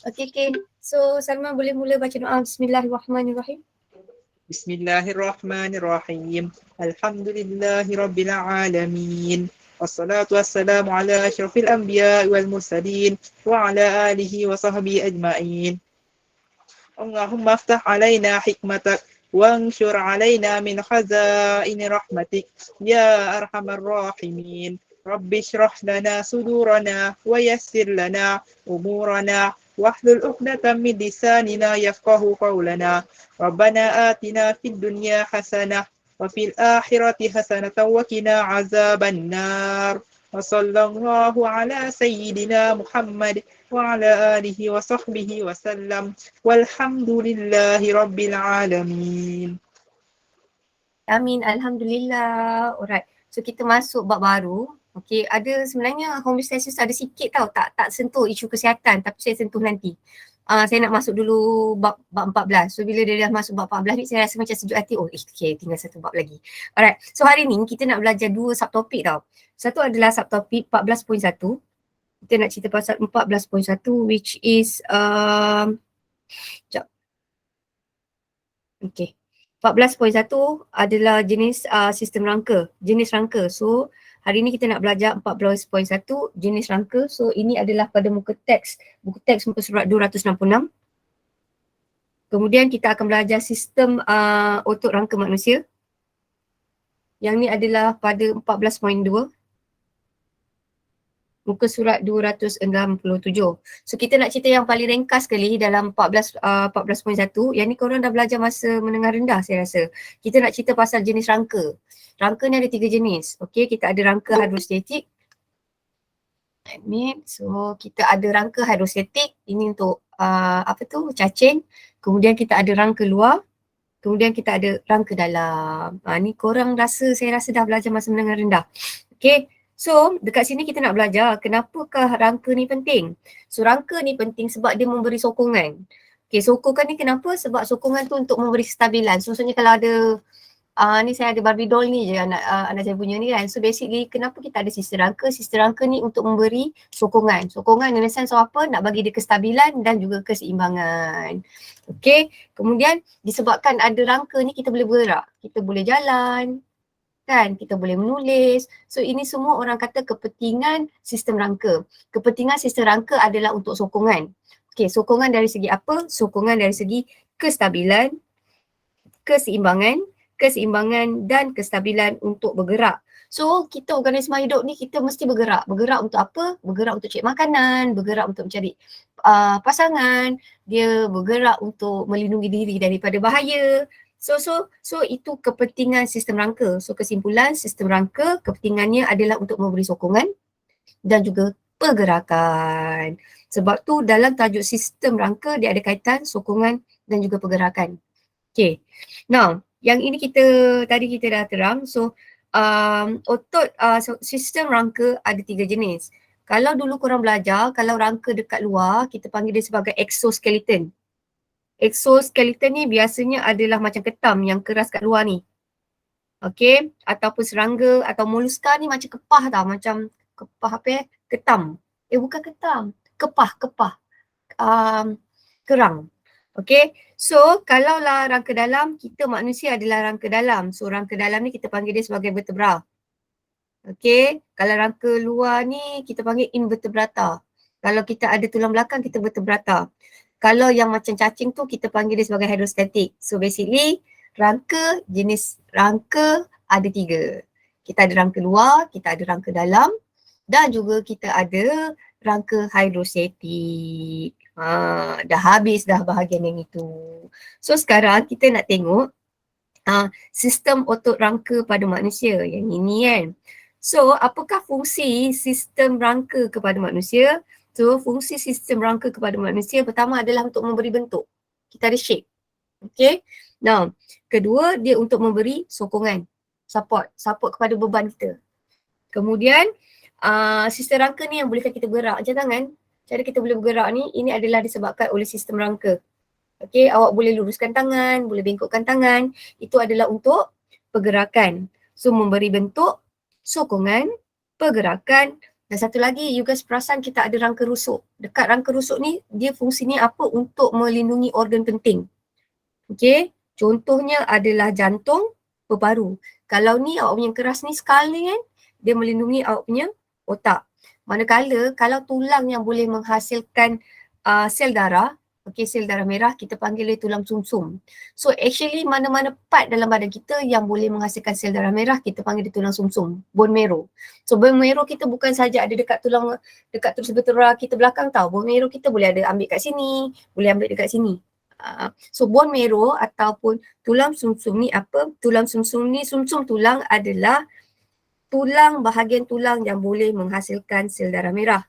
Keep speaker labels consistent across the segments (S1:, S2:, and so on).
S1: Okay. So Salma boleh mula baca doa. Bismillahirrahmanirrahim.
S2: Bismillahirrahmanirrahim. Alhamdulillahi rabbil alamin. Wassalatu wassalamu ala asyrafil anbiya wal mursalin wa ala alihi wa sahbihi ajma'in. Allahumma aftah alaina hikmatak وانشر علينا من خزائن رحمتك يا أرحم الراحمين رب اشرح لنا صدورنا ويسر لنا أمورنا واحلل عقدة من لساننا يفقه قولنا ربنا آتنا في الدنيا حسنة وفي الآخرة حسنة وقنا عذاب النار وصلى الله على سيدنا محمد وعلى آله وصحبه وسلم والحمد لله رب العالمين.
S1: Amin, alhamdulillah. Alright. So kita masuk bab baru. Okay, ada sebenarnya homeostasis ada sikit tau, tak sentuh isu kesihatan tapi saya sentuh nanti. Saya nak masuk dulu bab 14. So bila dia dah masuk bab 14 ni saya rasa macam sejuk hati. Okay, tinggal satu bab lagi. Alright. So hari ni kita nak belajar dua subtopik tau. Satu adalah subtopik 14.1. Kita nak cerita pasal 14.1 which is sekejap. Okay. 14.1 adalah jenis sistem rangka, jenis rangka. So hari ni kita nak belajar 14.1 jenis rangka. So ini adalah pada muka teks, buku teks muka surat 266. Kemudian kita akan belajar sistem otot rangka manusia. Yang ni adalah pada 14.2. Muka surat 267. So kita nak cerita yang paling ringkas sekali dalam 14.1. Yang ni korang dah belajar masa menengah rendah saya rasa. Kita nak cerita pasal jenis rangka. Rangka ni ada 3 jenis. Okay, kita ada rangka hidrostatik. So kita ada rangka hidrostatik. Ini untuk cacing. Kemudian kita ada rangka luar. Kemudian kita ada rangka dalam. Ni korang saya rasa dah belajar masa menengah rendah. Okay. So dekat sini kita nak belajar kenapakah rangka ni penting. So rangka ni penting sebab dia memberi sokongan. Okay, sokongan ni kenapa? Sebab sokongan tu untuk memberi kestabilan. So maksudnya kalau ada, ni saya ada Barbie doll ni je anak saya punya ni kan. So basically kenapa kita ada sistem rangka? Sistem rangka ni untuk memberi sokongan. Sokongan in the sense of apa? Nak bagi dia kestabilan dan juga keseimbangan. Okay, kemudian disebabkan ada rangka ni kita boleh bergerak. Kita boleh jalan. Kan, kita boleh menulis. So ini semua orang kata kepentingan sistem rangka. Kepentingan sistem rangka adalah untuk sokongan. Okay, sokongan dari segi apa? Sokongan dari segi kestabilan, keseimbangan dan kestabilan untuk bergerak. So kita organisma hidup ni kita mesti bergerak. Bergerak untuk apa? Bergerak untuk cari makanan, bergerak untuk mencari pasangan, dia bergerak untuk melindungi diri daripada bahaya. So itu kepentingan sistem rangka. So kesimpulan sistem rangka kepentingannya adalah untuk memberi sokongan dan juga pergerakan. Sebab tu dalam tajuk sistem rangka dia ada kaitan sokongan dan juga pergerakan. Okay. Now, yang ini tadi kita dah terang. So sistem rangka ada 3 jenis. Kalau dulu korang belajar, kalau rangka dekat luar kita panggil dia sebagai exoskeleton. Exoskeleton ni biasanya adalah macam ketam yang keras kat luar ni. Okay, ataupun serangga atau moluska ni macam kepah tau, macam kepah ketam. Bukan ketam, kepah. Kerang. Okay, so kalaulah rangka dalam, kita manusia adalah rangka dalam. So rangka dalam ni kita panggil dia sebagai vertebra. Okay, kalau rangka luar ni kita panggil invertebrata. Kalau kita ada tulang belakang kita vertebrata. Kalau yang macam cacing tu kita panggil dia sebagai hidrostatik. So basically jenis rangka ada 3. Kita ada rangka luar, kita ada rangka dalam dan juga kita ada rangka hidrostatik. Dah habis dah bahagian yang itu. So sekarang kita nak tengok sistem otot rangka pada manusia yang ini kan. So apakah fungsi sistem rangka kepada manusia? So fungsi sistem rangka kepada manusia pertama adalah untuk memberi bentuk. Kita ada shape. Okay. Now, kedua dia untuk memberi sokongan. Support kepada beban kita. Kemudian sistem rangka ni yang bolehkan kita bergerak. Macam tangan, cara kita boleh bergerak ni, ini adalah disebabkan oleh sistem rangka. Okay, awak boleh luruskan tangan, boleh bengkokkan tangan. Itu adalah untuk pergerakan. So memberi bentuk, sokongan, pergerakan Dan satu lagi, you guys perasan kita ada rangka rusuk. Dekat rangka rusuk ni, dia fungsinya apa? Untuk melindungi organ penting. Okay, contohnya adalah jantung, paru-paru. Kalau ni awak punya keras ni sekali kan, dia melindungi awak punya otak. Manakala kalau tulang yang boleh menghasilkan sel darah, okay, sel darah merah, kita panggil dia tulang sumsum. So actually mana-mana part dalam badan kita yang boleh menghasilkan sel darah merah, kita panggil dia tulang sumsum, bone marrow. So bone marrow kita bukan saja ada dekat tulang, dekat terus vertebra kita belakang tau. Bone marrow kita boleh ada ambil kat sini, boleh ambil dekat sini. So bone marrow ataupun tulang sumsum ni apa? Tulang sumsum ni, sumsum tulang adalah tulang, bahagian tulang yang boleh menghasilkan sel darah merah.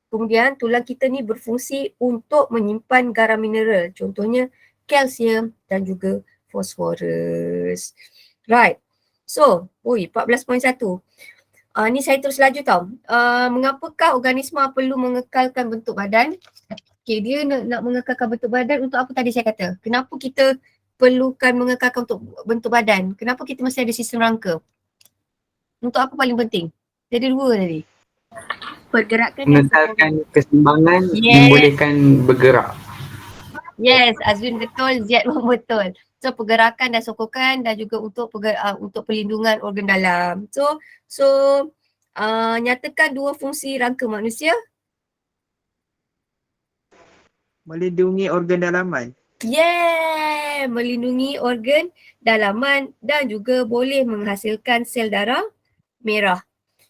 S1: Kemudian tulang kita ni berfungsi untuk menyimpan garam mineral, contohnya kalsium dan juga fosforus. Right. So, 14.1. Ni saya terus laju tau. Mengapakah organisma perlu mengekalkan bentuk badan? Okay, dia nak mengekalkan bentuk badan untuk apa tadi saya kata? Kenapa kita perlukan mengekalkan untuk bentuk badan? Kenapa kita mesti ada sistem rangka? Untuk apa paling penting? Dia ada dua tadi. Pergerakan dan
S3: Mengekalkan keseimbangan,
S1: Yes.
S3: membolehkan bergerak.
S1: Yes, Azwin betul, Ziad pun betul. So pergerakan dan sokongan dan juga untuk perlindungan organ dalam. So nyatakan dua fungsi rangka manusia.
S2: Melindungi organ dalaman.
S1: Yeah, melindungi organ dalaman dan juga boleh menghasilkan sel darah merah.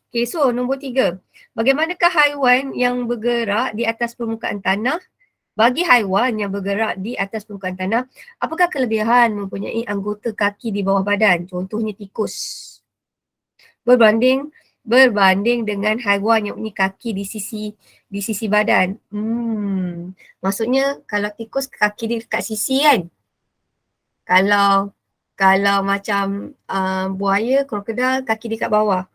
S1: Okay, so nombor 3. Bagaimanakah haiwan yang bergerak di atas permukaan tanah? Bagi haiwan yang bergerak di atas permukaan tanah, apakah kelebihan mempunyai anggota kaki di bawah badan? Contohnya tikus. Berbanding dengan haiwan yang punya kaki di sisi badan. Maksudnya kalau tikus kaki dia dekat sisi kan. Kalau macam buaya, krokodil kaki dia kat bawah.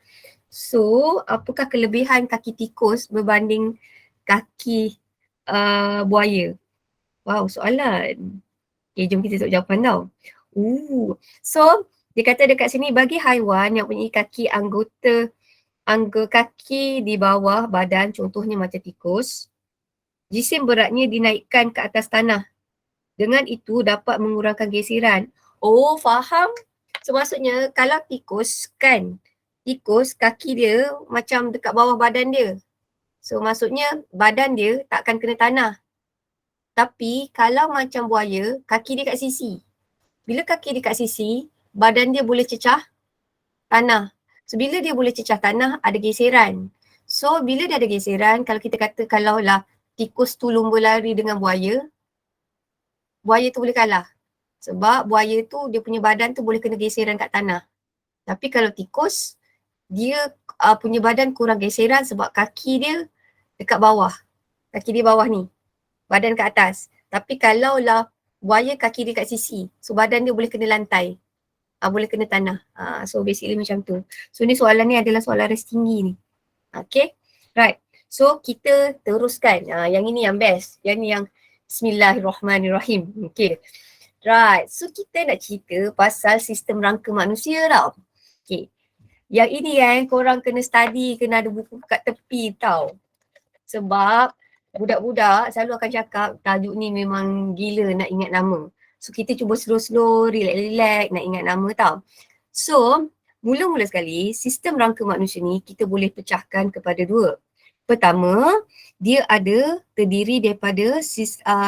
S1: So, apakah kelebihan kaki tikus berbanding kaki buaya? Wow, soalan. Okay, jom kita tengok jawapan tau. So, dia kata dekat sini bagi haiwan yang punya kaki anggota kaki di bawah badan, contohnya macam tikus, jisim beratnya dinaikkan ke atas tanah. Dengan itu dapat mengurangkan geseran. Oh, faham? So maksudnya kalau tikus kan, tikus kaki dia macam dekat bawah badan dia. So maksudnya badan dia takkan kena tanah. Tapi kalau macam buaya, kaki dia kat sisi. Bila kaki dia kat sisi, badan dia boleh cecah tanah. So bila dia boleh cecah tanah, ada geseran. So bila dia ada geseran, kalau kita kata kalaulah tikus tu lumba lari dengan buaya, buaya tu boleh kalah. Sebab buaya tu dia punya badan tu boleh kena geseran kat tanah. Tapi kalau tikus, dia punya badan kurang geseran sebab kaki dia dekat bawah. Kaki dia bawah ni. Badan kat atas. Tapi kalaulah buaya kaki dia kat sisi, so badan dia boleh kena lantai. Boleh kena tanah. So basically macam tu. So ni soalan ni adalah soalan res tinggi ni. Okay. Right. So kita teruskan. Yang ini yang best. Yang ni yang Bismillahirrahmanirrahim. Okay. Right. So kita nak cerita pasal sistem rangka manusia tau. Okay. Yang ini kan korang kena study, kena ada buku kat tepi tau. Sebab budak-budak selalu akan cakap tajuk ni memang gila nak ingat nama. So kita cuba slow-slow, relax-relax nak ingat nama tau. So mula-mula sekali sistem rangka manusia ni kita boleh pecahkan kepada dua. Pertama, dia ada terdiri daripada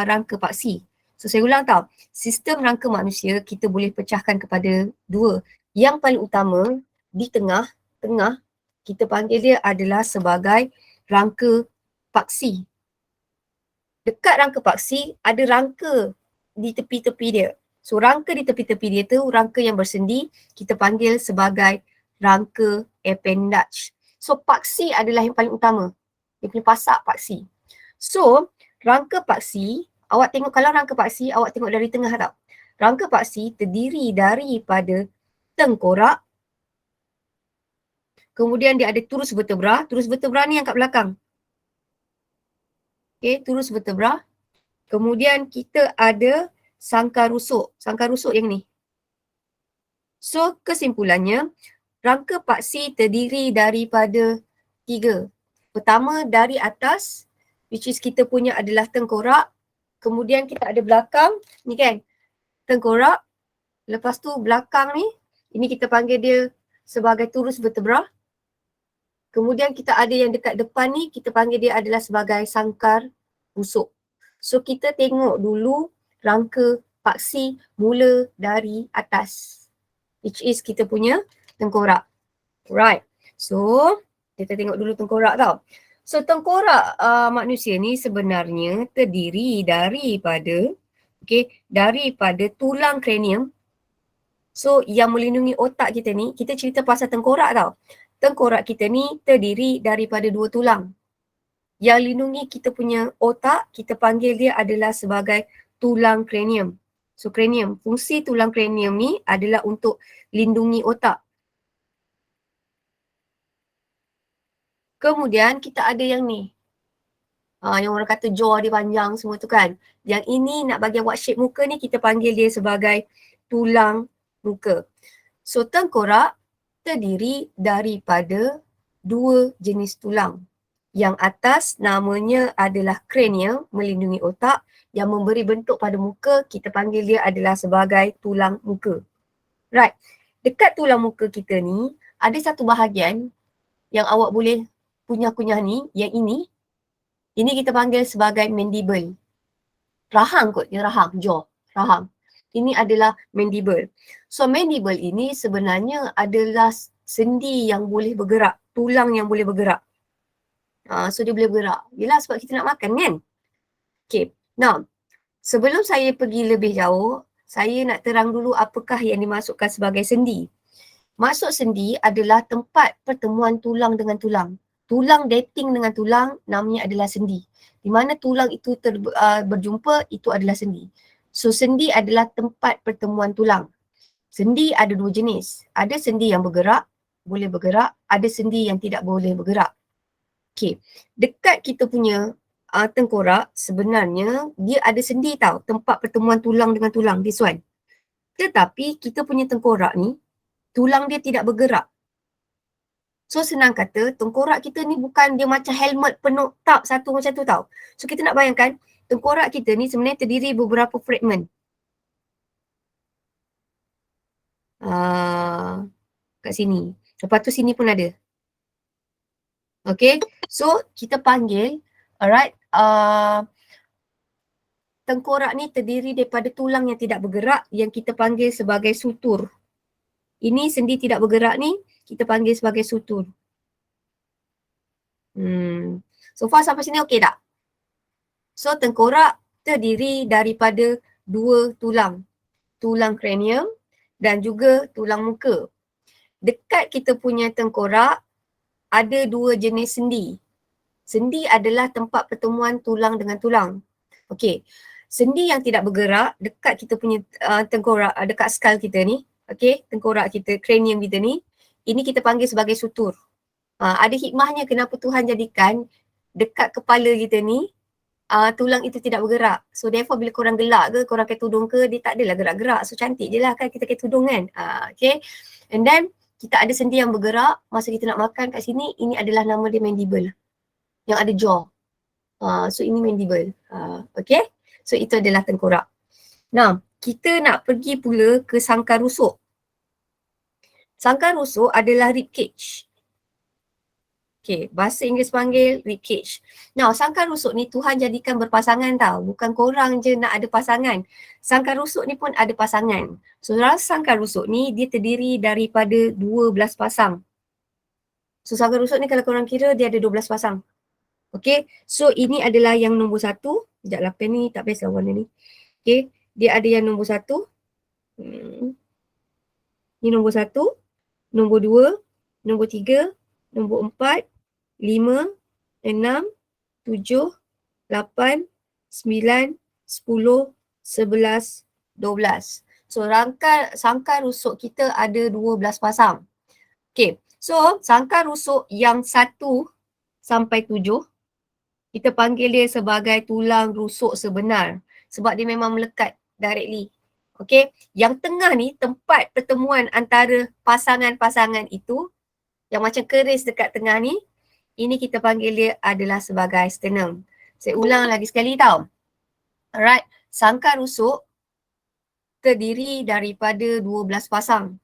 S1: rangka paksi. So saya ulang tau, sistem rangka manusia kita boleh pecahkan kepada dua. Yang paling utama di tengah kita panggil dia adalah sebagai rangka paksi. Dekat rangka paksi ada rangka di tepi-tepi dia. So rangka di tepi-tepi dia tu rangka yang bersendi kita panggil sebagai rangka appendage. So paksi adalah yang paling utama. Dia punya pasak paksi. So rangka paksi, awak tengok kalau rangka paksi awak tengok dari tengah tau. Rangka paksi terdiri daripada tengkorak. Kemudian dia ada turus vertebra. Turus vertebra ni yang kat belakang. Okay, turus vertebra. Kemudian kita ada sangkar rusuk. Sangkar rusuk yang ni. So kesimpulannya, rangka paksi terdiri daripada tiga. Pertama dari atas, which is kita punya adalah tengkorak. Kemudian kita ada belakang, ni kan, tengkorak. Lepas tu belakang ni, ini kita panggil dia sebagai turus vertebra. Kemudian kita ada yang dekat depan ni, kita panggil dia adalah sebagai sangkar rusuk. So kita tengok dulu rangka paksi mula dari atas, which is kita punya tengkorak. Right. So kita tengok dulu tengkorak tau. So tengkorak manusia ni sebenarnya terdiri daripada daripada tulang kranium. So yang melindungi otak kita ni, kita cerita pasal tengkorak tau. Tengkorak kita ni terdiri daripada 2 tulang. Yang lindungi kita punya otak, kita panggil dia adalah sebagai tulang kranium. So kranium, fungsi tulang kranium ni adalah untuk lindungi otak. Kemudian kita ada yang ni. Yang orang kata jaw dia panjang semua tu kan. Yang ini nak bagi buat shape muka ni, kita panggil dia sebagai tulang muka. So tengkorak terdiri daripada 2 jenis tulang. Yang atas namanya adalah kranium, melindungi otak. Yang memberi bentuk pada muka, kita panggil dia adalah sebagai tulang muka. Right. Dekat tulang muka kita ni, ada satu bahagian yang awak boleh kunyah-kunyah ni, yang ini kita panggil sebagai mandible. Rahang kot, dia rahang, jaw, rahang. Ini adalah mandible. So mandible ini sebenarnya adalah sendi yang boleh bergerak, tulang yang boleh bergerak. So dia boleh bergerak. Yelah sebab kita nak makan kan? Okay, now sebelum saya pergi lebih jauh, saya nak terang dulu apakah yang dimasukkan sebagai sendi. Maksud sendi adalah tempat pertemuan tulang dengan tulang. Tulang dating dengan tulang namanya adalah sendi. Di mana tulang itu berjumpa, itu adalah sendi. So sendi adalah tempat pertemuan tulang. Sendi ada 2 jenis. Ada sendi yang bergerak, boleh bergerak. Ada sendi yang tidak boleh bergerak. Okay. Dekat kita punya tengkorak, sebenarnya dia ada sendi tau. Tempat pertemuan tulang dengan tulang. This one. Tetapi kita punya tengkorak ni, tulang dia tidak bergerak. So senang kata, tengkorak kita ni bukan dia macam helmet penuh tab satu macam tu tau. So kita nak bayangkan, tengkorak kita ni sebenarnya terdiri beberapa fragment. Kat sini. Lepas tu sini pun ada. Okay, so kita panggil, alright, tengkorak ni terdiri daripada tulang yang tidak bergerak yang kita panggil sebagai sutur. Ini sendi tidak bergerak ni, kita panggil sebagai sutur. So far sampai sini okey tak? So tengkorak terdiri daripada 2 tulang. Tulang kranium dan juga tulang muka. Dekat kita punya tengkorak ada 2 jenis sendi. Sendi adalah tempat pertemuan tulang dengan tulang. Okey. Sendi yang tidak bergerak dekat kita punya tengkorak, dekat skull kita ni. Okey, tengkorak kita, kranium kita ni, ini kita panggil sebagai sutur. Ada hikmahnya kenapa Tuhan jadikan dekat kepala kita ni, tulang itu tidak bergerak. So therefore bila korang gelak ke, korang pakai tudung ke, dia tak adalah gerak-gerak. So cantik je lah kan kita pakai tudung kan. Okay. And then kita ada sendi yang bergerak, masa kita nak makan kat sini, ini adalah nama dia mandible. Yang ada jaw. So ini mandible. Okay. So itu adalah tengkorak. Nah, kita nak pergi pula ke sangkar rusuk. Sangkar rusuk adalah rib cage. Okay, bahasa Inggeris panggil rib cage. Now, sangkar rusuk ni Tuhan jadikan berpasangan tau. Bukan korang je nak ada pasangan. Sangkar rusuk ni pun ada pasangan. So, sangkar rusuk ni dia terdiri daripada 12 pasang. So, sangkar rusuk ni kalau korang kira dia ada 12 pasang. Okay, so ini adalah yang nombor 1. Sekejap lah, pen ni tak best lah warna ni. Okay, dia ada yang nombor 1. Ni nombor 1, nombor 2, nombor 3, nombor 4, 5, 6, 7, 8, 9, 10, 11, 12. So sangkar rusuk kita ada 12 pasang. Okay, so sangkar rusuk yang 1 sampai 7, kita panggil dia sebagai tulang rusuk sebenar. Sebab dia memang melekat directly. Okay, yang tengah ni tempat pertemuan antara pasangan-pasangan itu, yang macam keris dekat tengah ni, ini kita panggil dia adalah sebagai sternum. Saya ulang lagi sekali tau. Alright, sangkar rusuk terdiri daripada 12 pasang.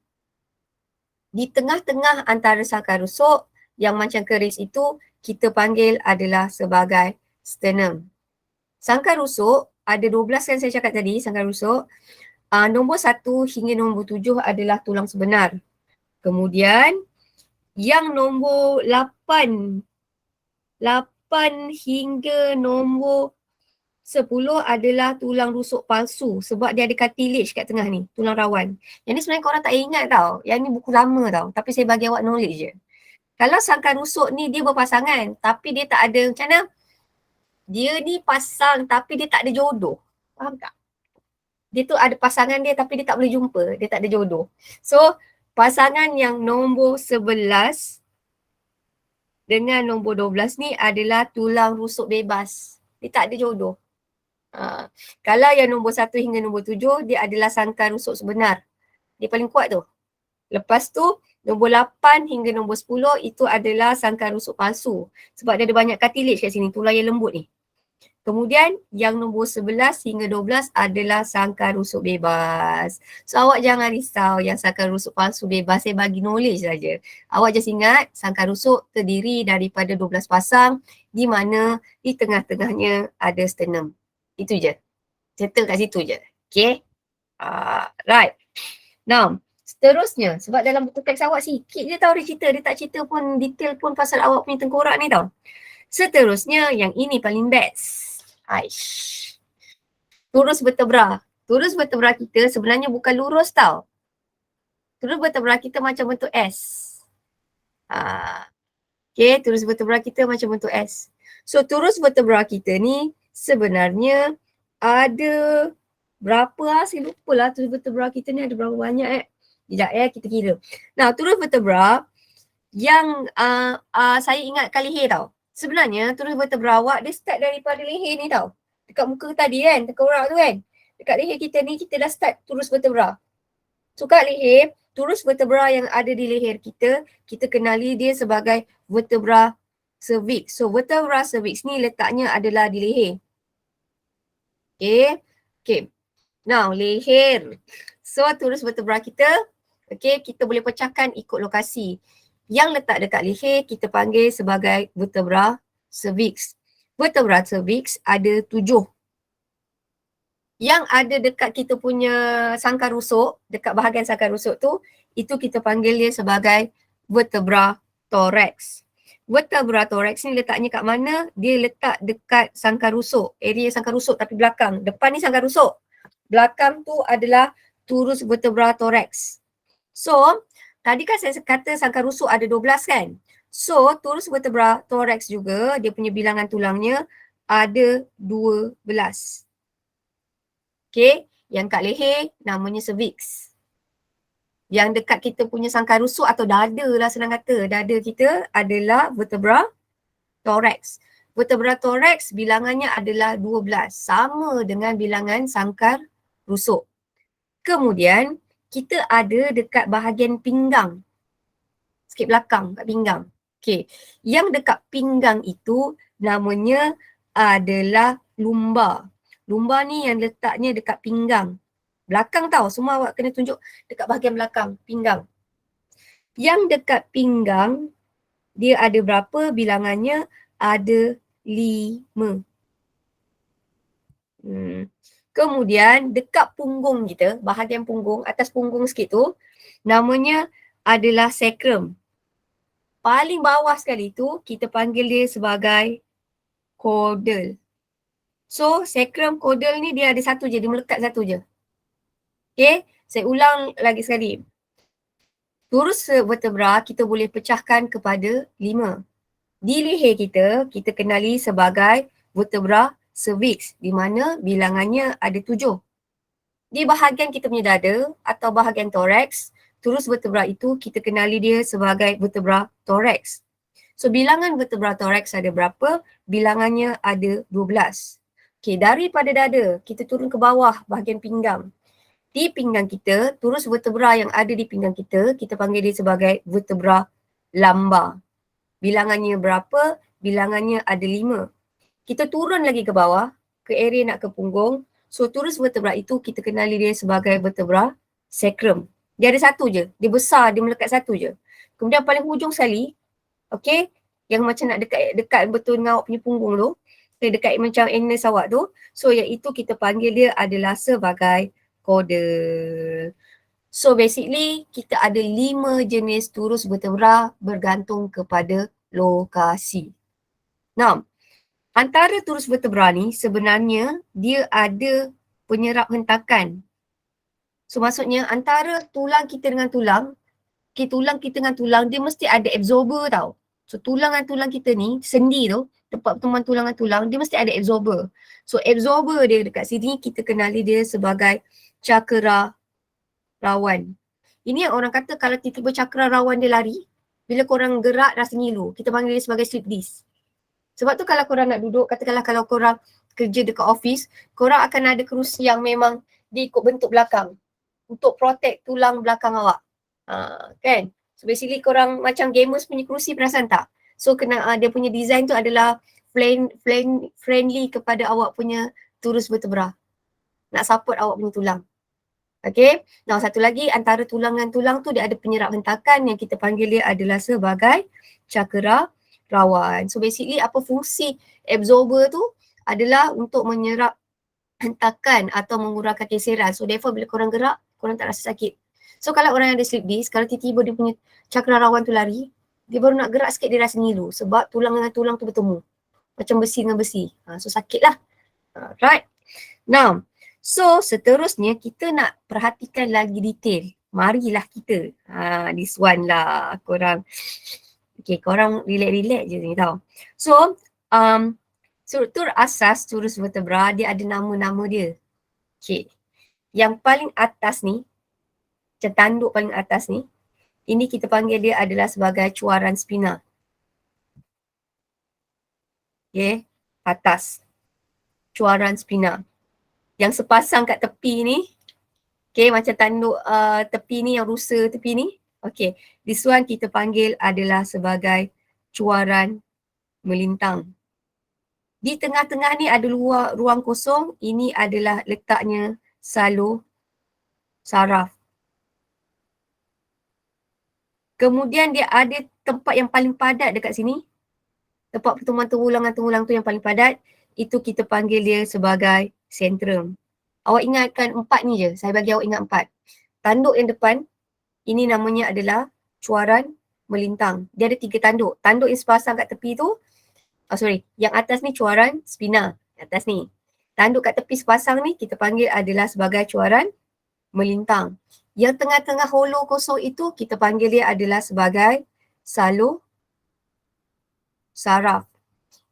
S1: Di tengah-tengah antara sangkar rusuk yang macam keris itu kita panggil adalah sebagai sternum. Sangkar rusuk ada 12 yang saya cakap tadi, sangkar rusuk. Nombor 1 hingga nombor 7 adalah tulang sebenar. Kemudian yang nombor 8 hingga nombor 10 adalah tulang rusuk palsu sebab dia ada cartilage kat tengah ni, tulang rawan. Yang ni sebenarnya korang tak ingat tau. Yang ni buku lama tau. Tapi saya bagi awak knowledge je. Kalau sangkar rusuk ni dia berpasangan tapi dia tak ada macam mana? Dia ni pasang tapi dia tak ada jodoh. Faham tak? Dia tu ada pasangan dia tapi dia tak boleh jumpa. Dia tak ada jodoh. So pasangan yang nombor 11 dengan nombor 12 ni adalah tulang rusuk bebas. Dia tak ada jodoh. Kalau yang nombor 1 hingga nombor 7 dia adalah sangkar rusuk sebenar. Dia paling kuat tu. Lepas tu nombor 8 hingga nombor 10 itu adalah sangkar rusuk palsu. Sebab dia ada banyak cartilage kat sini, tulang yang lembut ni. Kemudian yang nombor 11 hingga 12 adalah sangkar rusuk bebas. So awak jangan risau yang sangkar rusuk palsu bebas, saya bagi knowledge saja. Awak just ingat sangkar rusuk terdiri daripada 12 pasang di mana di tengah-tengahnya ada sternum. Itu je. Settle kat situ je. Okay. Right. Now, seterusnya sebab dalam buku teks awak sikit je tau dia cerita. Dia tak cerita pun detail pun pasal awak punya tengkorak ni tau. Seterusnya yang ini paling best. Aish. Turus vertebra. Turus vertebra kita sebenarnya bukan lurus tau. Turus vertebra kita macam bentuk S. Okay, turus vertebra kita macam bentuk S. So turus vertebra kita ni sebenarnya ada berapa saya lupa lah turus vertebra kita ni ada berapa banyak Sekejap kita kira. Nah, turus vertebra yang saya ingatkan leher tau. Sebenarnya turus vertebra awak dia start daripada leher ni tau. Dekat muka tadi kan, tengkorak tu kan. Dekat leher kita ni kita dah start turus vertebra. So kat leher, turus vertebra yang ada di leher kita kenali dia sebagai vertebra cervix. So vertebra cervix ni letaknya adalah di leher. Okay. Now leher. So turus vertebra kita, kita boleh pecahkan ikut lokasi. Yang letak dekat leher kita panggil sebagai vertebra cervix. Vertebra cervix ada 7. Yang ada dekat kita punya sangkar rusuk, dekat bahagian sangkar rusuk tu, itu kita panggil dia sebagai vertebra thorax. Vertebra thorax ni letaknya kat mana? Dia letak dekat sangkar rusuk, area sangkar rusuk tapi belakang. Depan ni sangkar rusuk. Belakang tu adalah turus vertebra thorax. So, tadi kan saya kata sangkar rusuk ada 12 kan? So, turus vertebra thorax juga, dia punya bilangan tulangnya ada 12. Okay, yang kat leher namanya cervix. Yang dekat kita punya sangkar rusuk atau dada lah senang kata. Dada kita adalah vertebra thorax. Vertebra thorax bilangannya adalah 12. Sama dengan bilangan sangkar rusuk. Kemudian kita ada dekat bahagian pinggang. Sikit belakang kat pinggang. Okay. Yang dekat pinggang itu namanya adalah lumbar. Lumbar ni yang letaknya dekat pinggang. Belakang tau, semua awak kena tunjuk dekat bahagian belakang, pinggang. Yang dekat pinggang, dia ada berapa bilangannya? Ada 5. Kemudian dekat punggung kita, bahagian punggung, atas punggung sikit tu, namanya adalah sacrum. Paling bawah sekali tu, kita panggil dia sebagai caudal. So, sacrum caudal ni dia ada satu je, dia melekat satu je. Okay, saya ulang lagi sekali. Turus vertebra kita boleh pecahkan kepada 5. Di leher kita kenali sebagai vertebra cervix di mana bilangannya ada 7. Di bahagian kita punya dada atau bahagian thorax, turus vertebra itu kita kenali dia sebagai vertebra thorax. So bilangan vertebra thorax ada berapa? Bilangannya ada 12. Okay, daripada dada kita turun ke bawah bahagian pinggang. Di pinggang kita, turus vertebra yang ada di pinggang kita panggil dia sebagai vertebra lumbar. Bilangannya berapa? Bilangannya ada 5. Kita turun lagi ke bawah, ke area nak ke punggung. So turus vertebra itu kita kenali dia sebagai vertebra sacrum. Dia ada satu je. Dia besar, dia melekat satu je. Kemudian paling hujung sekali, okay, yang macam nak dekat betul dengan awak punya punggung tu, dekat macam anus awak tu. So iaitu kita panggil dia adalah sebagai caudal. So basically kita ada 5 jenis turus vertebra bergantung kepada lokasi. Now, antara turus vertebra ni sebenarnya dia ada penyerap hentakan. So maksudnya antara tulang kita dengan tulang, tulang kita dengan tulang dia mesti ada absorber tau. So tulang dengan tulang kita ni, sendi tu, tempat pertemuan tulang dengan tulang, dia mesti ada absorber. So absorber dia dekat sini kita kenali dia sebagai cakra rawan. Ini yang orang kata kalau tiba-tiba cakra rawan dia lari, bila korang gerak rasa ngilu, kita panggil dia sebagai slip disc. Sebab tu kalau korang nak duduk, katakanlah kalau korang kerja dekat office, korang akan ada kerusi yang memang dia ikut bentuk belakang untuk protect tulang belakang awak. Kan? So basically korang macam gamers punya kerusi, perasan tak? So kena dia punya design tu adalah friendly kepada awak punya turus vertebra. Nak support awak punya tulang. Okay. Nah, satu lagi antara tulang dengan tulang tu dia ada penyerap hentakan yang kita panggil dia adalah sebagai cakra rawan. So basically apa fungsi absorber tu adalah untuk menyerap hentakan atau mengurangkan keseran. So therefore bila korang gerak, korang tak rasa sakit. So kalau orang yang ada slip disc, kalau tiba-tiba dia punya cakra rawan tu lari, dia baru nak gerak sikit dia rasa ngilu sebab tulang dengan tulang tu bertemu. Macam besi dengan besi. So sakit lah. Right. Now, so seterusnya kita nak perhatikan lagi detail. Marilah kita. This one lah korang. Okay, korang relax-relax je ni tau. So, struktur asas turus vertebra dia ada nama-nama dia. Okay. Yang paling atas ni, macam tanduk paling atas ni, ini kita panggil dia adalah sebagai cuaran spina. Okay, atas. Cuaran spina. Yang sepasang kat tepi ni, okay, macam tanduk tepi ni, yang rusa tepi ni. Okay, this one kita panggil adalah sebagai cuaran melintang. Di tengah-tengah ni ada ruang kosong, ini adalah letaknya salur saraf. Kemudian dia ada tempat yang paling padat dekat sini. Tempat pertemuan tulang tu yang paling padat, itu kita panggil dia sebagai sentrum. Awak ingatkan 4 ni je, saya bagi awak ingat 4. Tanduk yang depan, ini namanya adalah cuaran melintang. Dia ada 3 tanduk. Tanduk yang sepasang kat tepi tu, yang atas ni cuaran spina, atas ni. Tanduk kat tepi sepasang ni kita panggil adalah sebagai cuaran melintang. Yang tengah-tengah hollow kosong itu kita panggil dia adalah sebagai salur saraf.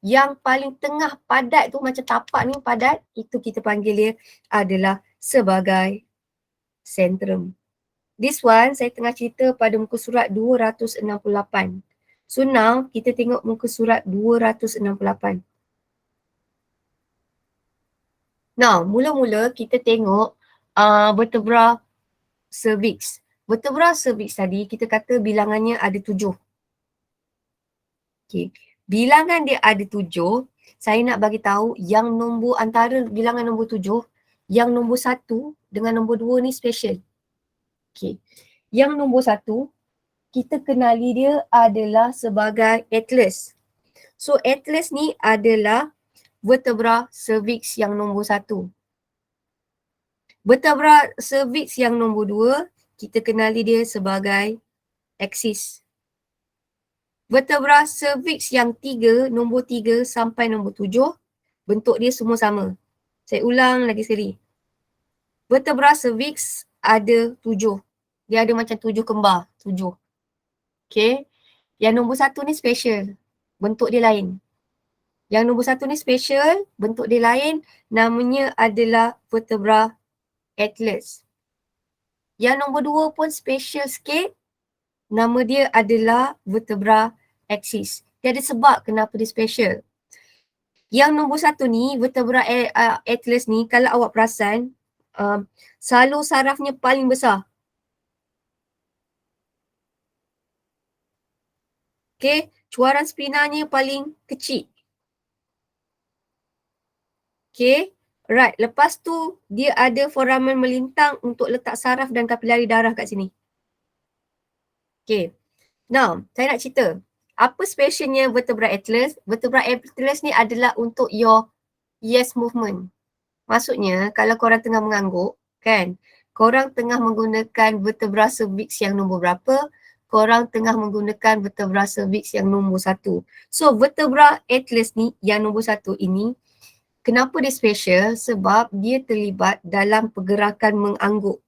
S1: Yang paling tengah padat tu macam tapak ni padat, itu kita panggil dia adalah sebagai sentrum. This one saya tengah cerita pada muka surat 268. So now kita tengok muka surat 268. Now mula-mula kita tengok vertebra cervix. Vertebra cervix tadi kita kata bilangannya ada 7. Okay. Bilangan dia ada 7, saya nak bagi tahu yang nombor antara bilangan nombor 7, yang nombor 1 dengan nombor 2 ni special. Okay. Yang nombor 1, kita kenali dia adalah sebagai atlas. So atlas ni adalah vertebra cervix yang nombor 1. Vertebra cervix yang nombor 2, kita kenali dia sebagai axis. Vertebra cervix yang 3, nombor 3 sampai nombor 7, bentuk dia semua sama. Saya ulang lagi sekali. Vertebra cervix ada 7. Dia ada macam 7 kembar, 7. Okay. Yang nombor 1 ni special, bentuk dia lain. Yang nombor 1 ni special, bentuk dia lain, namanya adalah vertebra atlas. Yang nombor 2 pun special sikit, nama dia adalah vertebra axis. Dia ada sebab kenapa dia special. Yang nombor 1 ni, vertebra atlas ni, kalau awak perasan, salur sarafnya paling besar. Okay, Cuaran spinanya paling kecil. Okay. Right. Lepas tu dia ada foramen melintang untuk letak saraf dan kapilari darah kat sini. Okay. Now, saya nak cerita. Apa specialnya vertebra atlas? Vertebra atlas ni adalah untuk your yes movement. Maksudnya, kalau korang tengah mengangguk, kan? Korang tengah menggunakan vertebra cervix yang nombor berapa? Korang tengah menggunakan vertebra cervix yang nombor 1. So, vertebra atlas ni yang nombor 1 ini, kenapa dia special? Sebab dia terlibat dalam pergerakan mengangguk.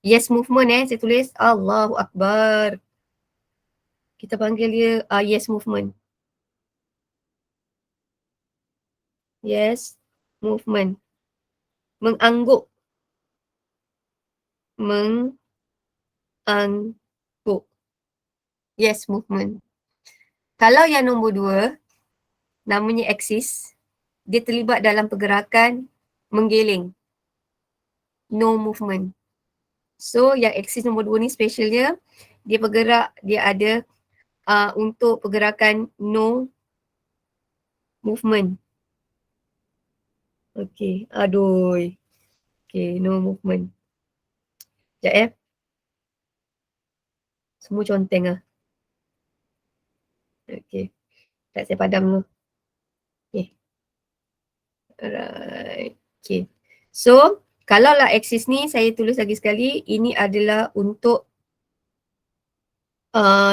S1: Yes movement saya tulis. Allahu Akbar. Kita panggil dia yes movement. Yes movement. Mengangguk. Mengangguk. Yes movement. Kalau yang nombor 2, namanya axis, dia terlibat dalam pergerakan menggeling. No movement. So yang axis nombor 2 ni specialnya, dia bergerak, dia ada untuk pergerakan no movement. Okay, aduh. Okay, no movement. Sekejap Semua conteng lah. Okay, tak saya padam dulu. Okay. Alright. Okay. So, kalau lah axis ni saya tulis lagi sekali, ini adalah untuk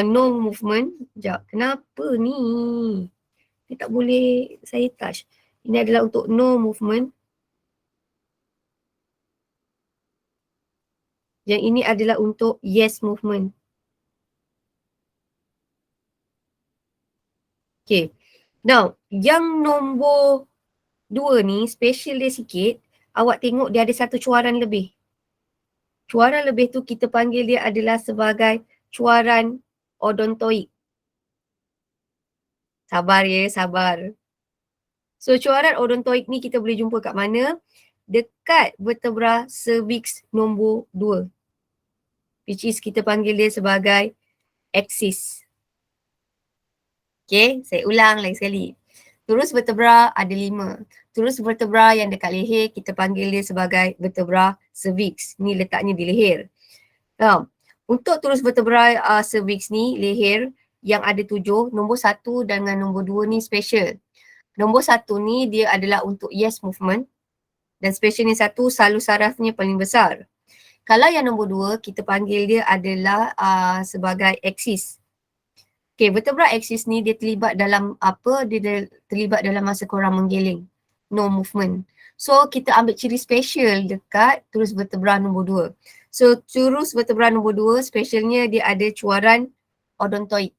S1: no movement. Sekejap, kenapa ni? Dia tak boleh saya touch. Ini adalah untuk no movement. Yang ini adalah untuk yes movement. Okay. Now, yang nombor 2 ni, special dia sikit. Awak tengok dia ada satu cuaran lebih. Cuaran lebih tu kita panggil dia adalah sebagai cuaran odontoid. Sabar ya, sabar. So cuaran odontoid ni kita boleh jumpa kat mana? Dekat vertebra cervix nombor 2. Which is kita panggil dia sebagai axis. Okay, saya ulang lagi sekali. Turus vertebra ada 5. Turus vertebra yang dekat leher kita panggil dia sebagai vertebra cervix. Ni letaknya di leher. Untuk turus vertebra cervix ni, leher yang ada 7, nombor 1 dengan nombor 2 ni special. Nombor 1 ni dia adalah untuk yes movement. Dan special ni 1, salur sarafnya paling besar. Kalau yang nombor 2, kita panggil dia adalah sebagai axis. Okay, vertebra axis ni dia terlibat dalam apa? Dia terlibat dalam masa korang menggeling. No movement. So, kita ambil ciri special dekat turus vertebra nombor 2. So, turus vertebra nombor 2, specialnya dia ada cuaran odontoid.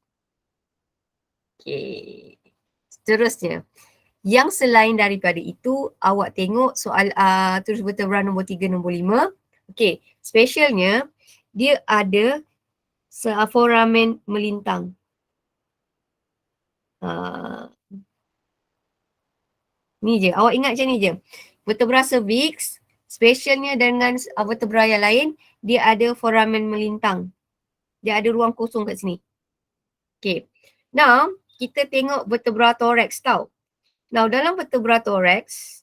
S1: Okay. Seterusnya. Yang selain daripada itu, awak tengok soal turus vertebra nombor 3, nombor 5. Okay, specialnya dia ada foramen melintang. Ni je, awak ingat macam ni je. Vertebra cervix, specialnya dengan vertebra yang lain, dia ada foramen melintang. Dia ada ruang kosong kat sini. Okay. Now, kita tengok vertebra thorax tau. Now, dalam vertebra thorax,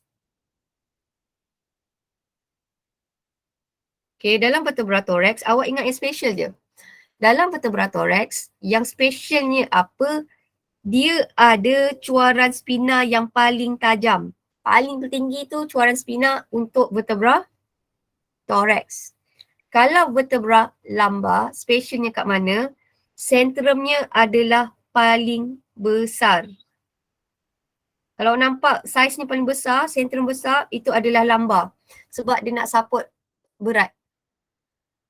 S1: okay, dalam vertebra thorax, awak ingat yang special je. Dalam vertebra thorax, yang specialnya apa? Dia ada cuaran spina yang paling tajam. Paling tertinggi tu cuaran spina untuk vertebra thorax. Kalau vertebra lumbar, specialnya kat mana? Sentrumnya adalah paling besar. Kalau nampak saiznya paling besar, sentrum besar, itu adalah lumbar. Sebab dia nak support berat.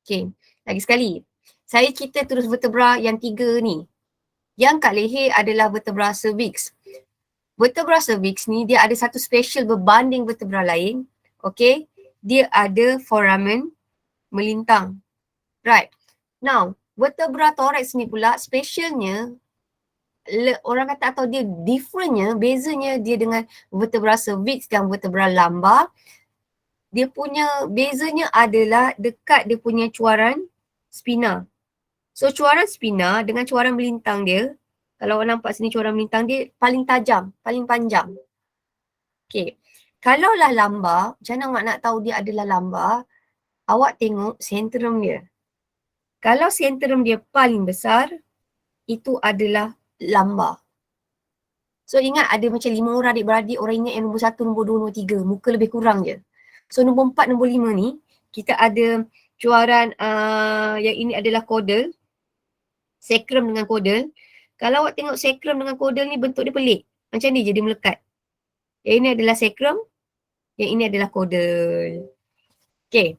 S1: Okay, lagi sekali. Saya cerita terus vertebra yang 3 ni. Yang kat leher adalah vertebra cervix. Vertebra cervix ni dia ada satu special berbanding vertebra lain. Okay, dia ada foramen melintang. Right. Now, vertebra thorax ni pula specialnya, orang kata atau dia differentnya, bezanya dia dengan vertebra cervix dan vertebra lumbar. Dia punya bezanya adalah dekat dia punya cuaran spina. So cuaran spina dengan cuaran melintang dia, Kalau awak nampak sini corak melintang dia paling tajam, paling panjang. Okay. Kalaulah lambar, macam mana awak nak tahu dia adalah lambar? Awak tengok sentrum dia. Kalau sentrum dia paling besar, itu adalah lambar. So ingat ada macam 5 orang adik-beradik, orang ingat yang nombor 1, nombor 2, nombor 3. Muka lebih kurang je. So nombor 4, nombor 5 ni, kita ada cuaran yang ini adalah kodel. Sekrum dengan kodel. Kalau awak tengok sekrum dengan kodel ni bentuk dia pelik. Macam ni je dia melekat. Yang ini adalah sekrum. Yang ini adalah kodel. Okay.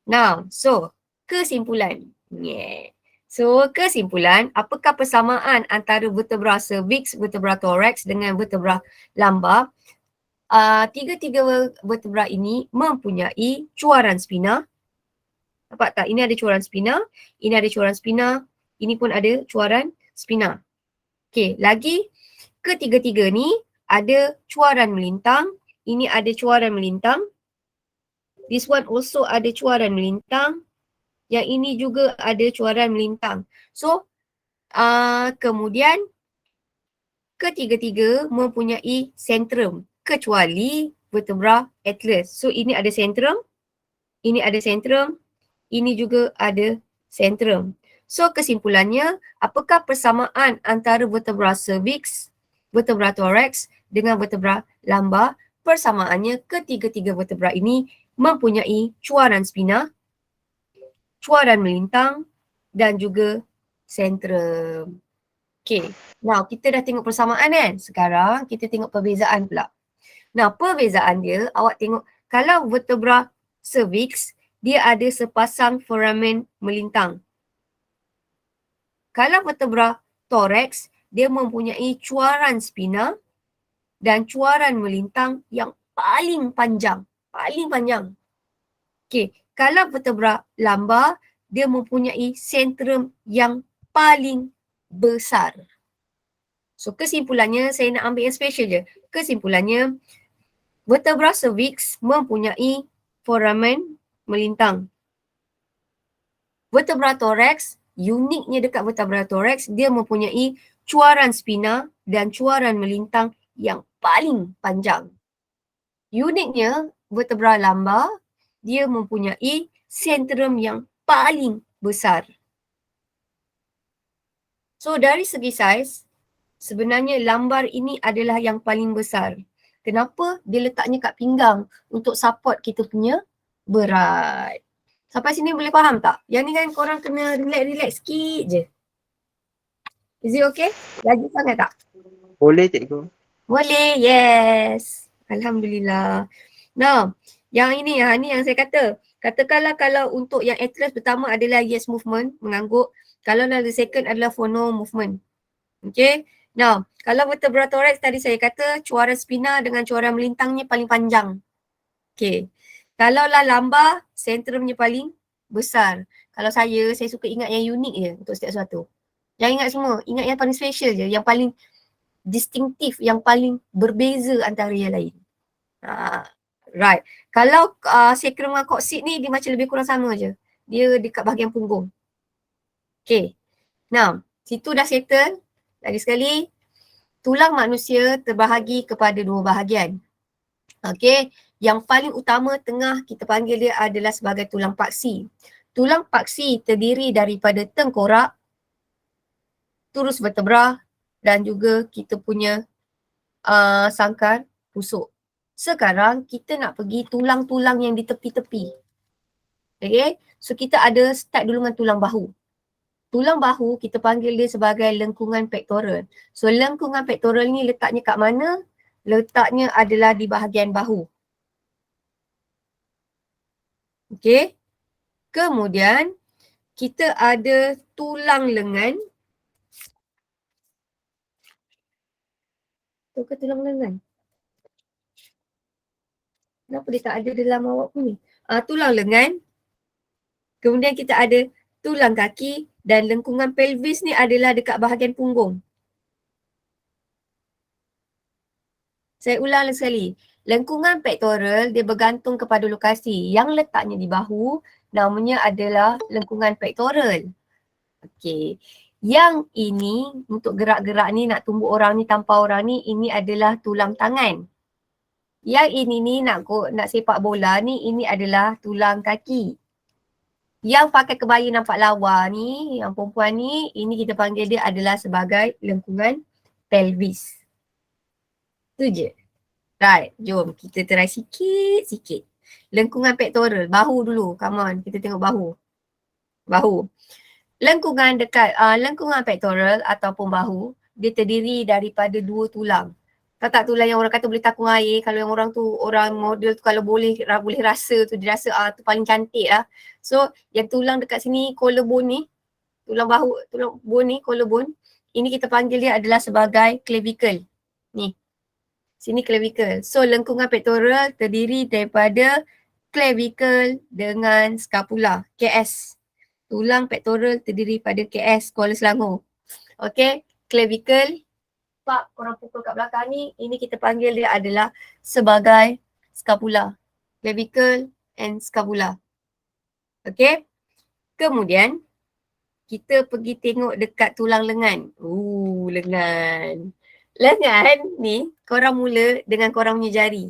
S1: Now, so kesimpulan. Yeah. So kesimpulan, apakah persamaan antara vertebra cervix, vertebra thorax dengan vertebra lumbar? Tiga-tiga vertebra ini mempunyai cuaran spina. Nampak tak? Ini ada cuaran spina, ini ada cuaran spina, ini pun ada cuaran spina. Okey, lagi ketiga-tiga ni ada cuaran melintang, ini ada cuaran melintang. This one also ada cuaran melintang. Yang ini juga ada cuaran melintang. So, kemudian ketiga-tiga mempunyai sentrum kecuali vertebra atlas. So, ini ada sentrum, ini ada sentrum, ini juga ada sentrum. So, kesimpulannya, apakah persamaan antara vertebra cervix, vertebra thorax dengan vertebra lumbar? Persamaannya ketiga-tiga vertebra ini mempunyai cuaran spina, cuaran melintang dan juga sentrum. Okay, now kita dah tengok persamaan kan? Sekarang kita tengok perbezaan pula. Nah, perbezaan dia, awak tengok kalau vertebra cervix, dia ada sepasang foramen melintang. Kalau vertebra thorax, dia mempunyai cuaran spina dan cuaran melintang yang paling panjang. Paling panjang. Okay, kalau vertebra lumbar, dia mempunyai sentrum yang paling besar. So kesimpulannya, saya nak ambil yang special je. Kesimpulannya, vertebra cervix mempunyai foramen melintang. Vertebra thorax, uniknya dekat vertebra thorax, dia mempunyai cuaran spina dan cuaran melintang yang paling panjang. Uniknya, vertebra lumbar, dia mempunyai sentrum yang paling besar. So dari segi saiz, sebenarnya lumbar ini adalah yang paling besar. Kenapa? Dia letaknya kat pinggang untuk support kita punya berat. Sampai sini boleh faham tak? Yang ni kan korang kena relax-relax sikit je. Is it okay? Lagi sangat tak?
S2: Boleh cikgu.
S1: Boleh, yes. Alhamdulillah. Now, yang ini yang saya kata. Katakanlah kalau untuk yang atlas pertama adalah yes movement, mengangguk. Kalau the second adalah phono movement. Okay. Now, kalau vertebra thorax tadi saya kata cuaran spina dengan cuaran melintangnya paling panjang. Okay. Kalaulah lumbar, sentrumnya paling besar. Kalau saya suka ingat yang unik je untuk setiap sesuatu. Jangan ingat semua, ingat yang paling special je, yang paling distinktif, yang paling berbeza antara yang lain. Right. Kalau sacrum dengan coccyx ni dia macam lebih kurang sama je. Dia dekat bahagian punggung. Okay. Now, situ dah settle. Lagi sekali, tulang manusia terbahagi kepada dua bahagian. Okay. Yang paling utama tengah kita panggil dia adalah sebagai tulang paksi. Tulang paksi terdiri daripada tengkorak, turus vertebra dan juga kita punya sangkar pusuk. Sekarang kita nak pergi tulang-tulang yang di tepi-tepi. Okay. So kita ada start dulu dengan tulang bahu. Tulang bahu kita panggil dia sebagai lengkungan pektoral. So lengkungan pektoral ni letaknya kat mana? Letaknya adalah di bahagian bahu. Okay. Kemudian kita ada tulang lengan. Tu ke tulang lengan? Kenapa dia tak ada dalam awak pun ni? Tulang lengan. Kemudian kita ada tulang kaki dan lengkungan pelvis ni adalah dekat bahagian punggung. Saya ulang lagi sekali. Lengkungan pektoral dia bergantung kepada lokasi. Yang letaknya di bahu namanya adalah lengkungan pektoral. Okey. Yang ini untuk gerak-gerak ni, nak tumbuk orang ni, tampar orang ni, ini adalah tulang tangan. Yang ini ni nak sepak bola ni, ini adalah tulang kaki. Yang pakai kebaya nampak lawa ni, yang perempuan ni, ini kita panggil dia adalah sebagai lengkungan pelvis. Tu je. Right, jom kita try sikit-sikit. Lengkungan pectoral, bahu dulu. Come on, kita tengok bahu. Bahu. Lengkungan lengkungan pectoral ataupun bahu, dia terdiri daripada 2 tulang. Tahu tak tulang yang orang kata boleh takung air, kalau yang orang tu, orang model tu kalau boleh rasa tu, dia rasa tu paling cantik lah. So yang tulang dekat sini, collarbone ni, tulang bone ni, collarbone, ini kita panggil dia adalah sebagai clavicle. Ni, sini clavicle. So lengkungan pectoral terdiri daripada clavicle dengan scapula, KS. Tulang pectoral terdiri pada KS, Kuala Selangor. Okay, clavicle, pak korang pukul kat belakang ni, ini kita panggil dia adalah sebagai scapula. Clavicle and scapula. Okay, kemudian kita pergi tengok dekat tulang lengan. Lengan. Lengan ni korang mula dengan korang punya jari.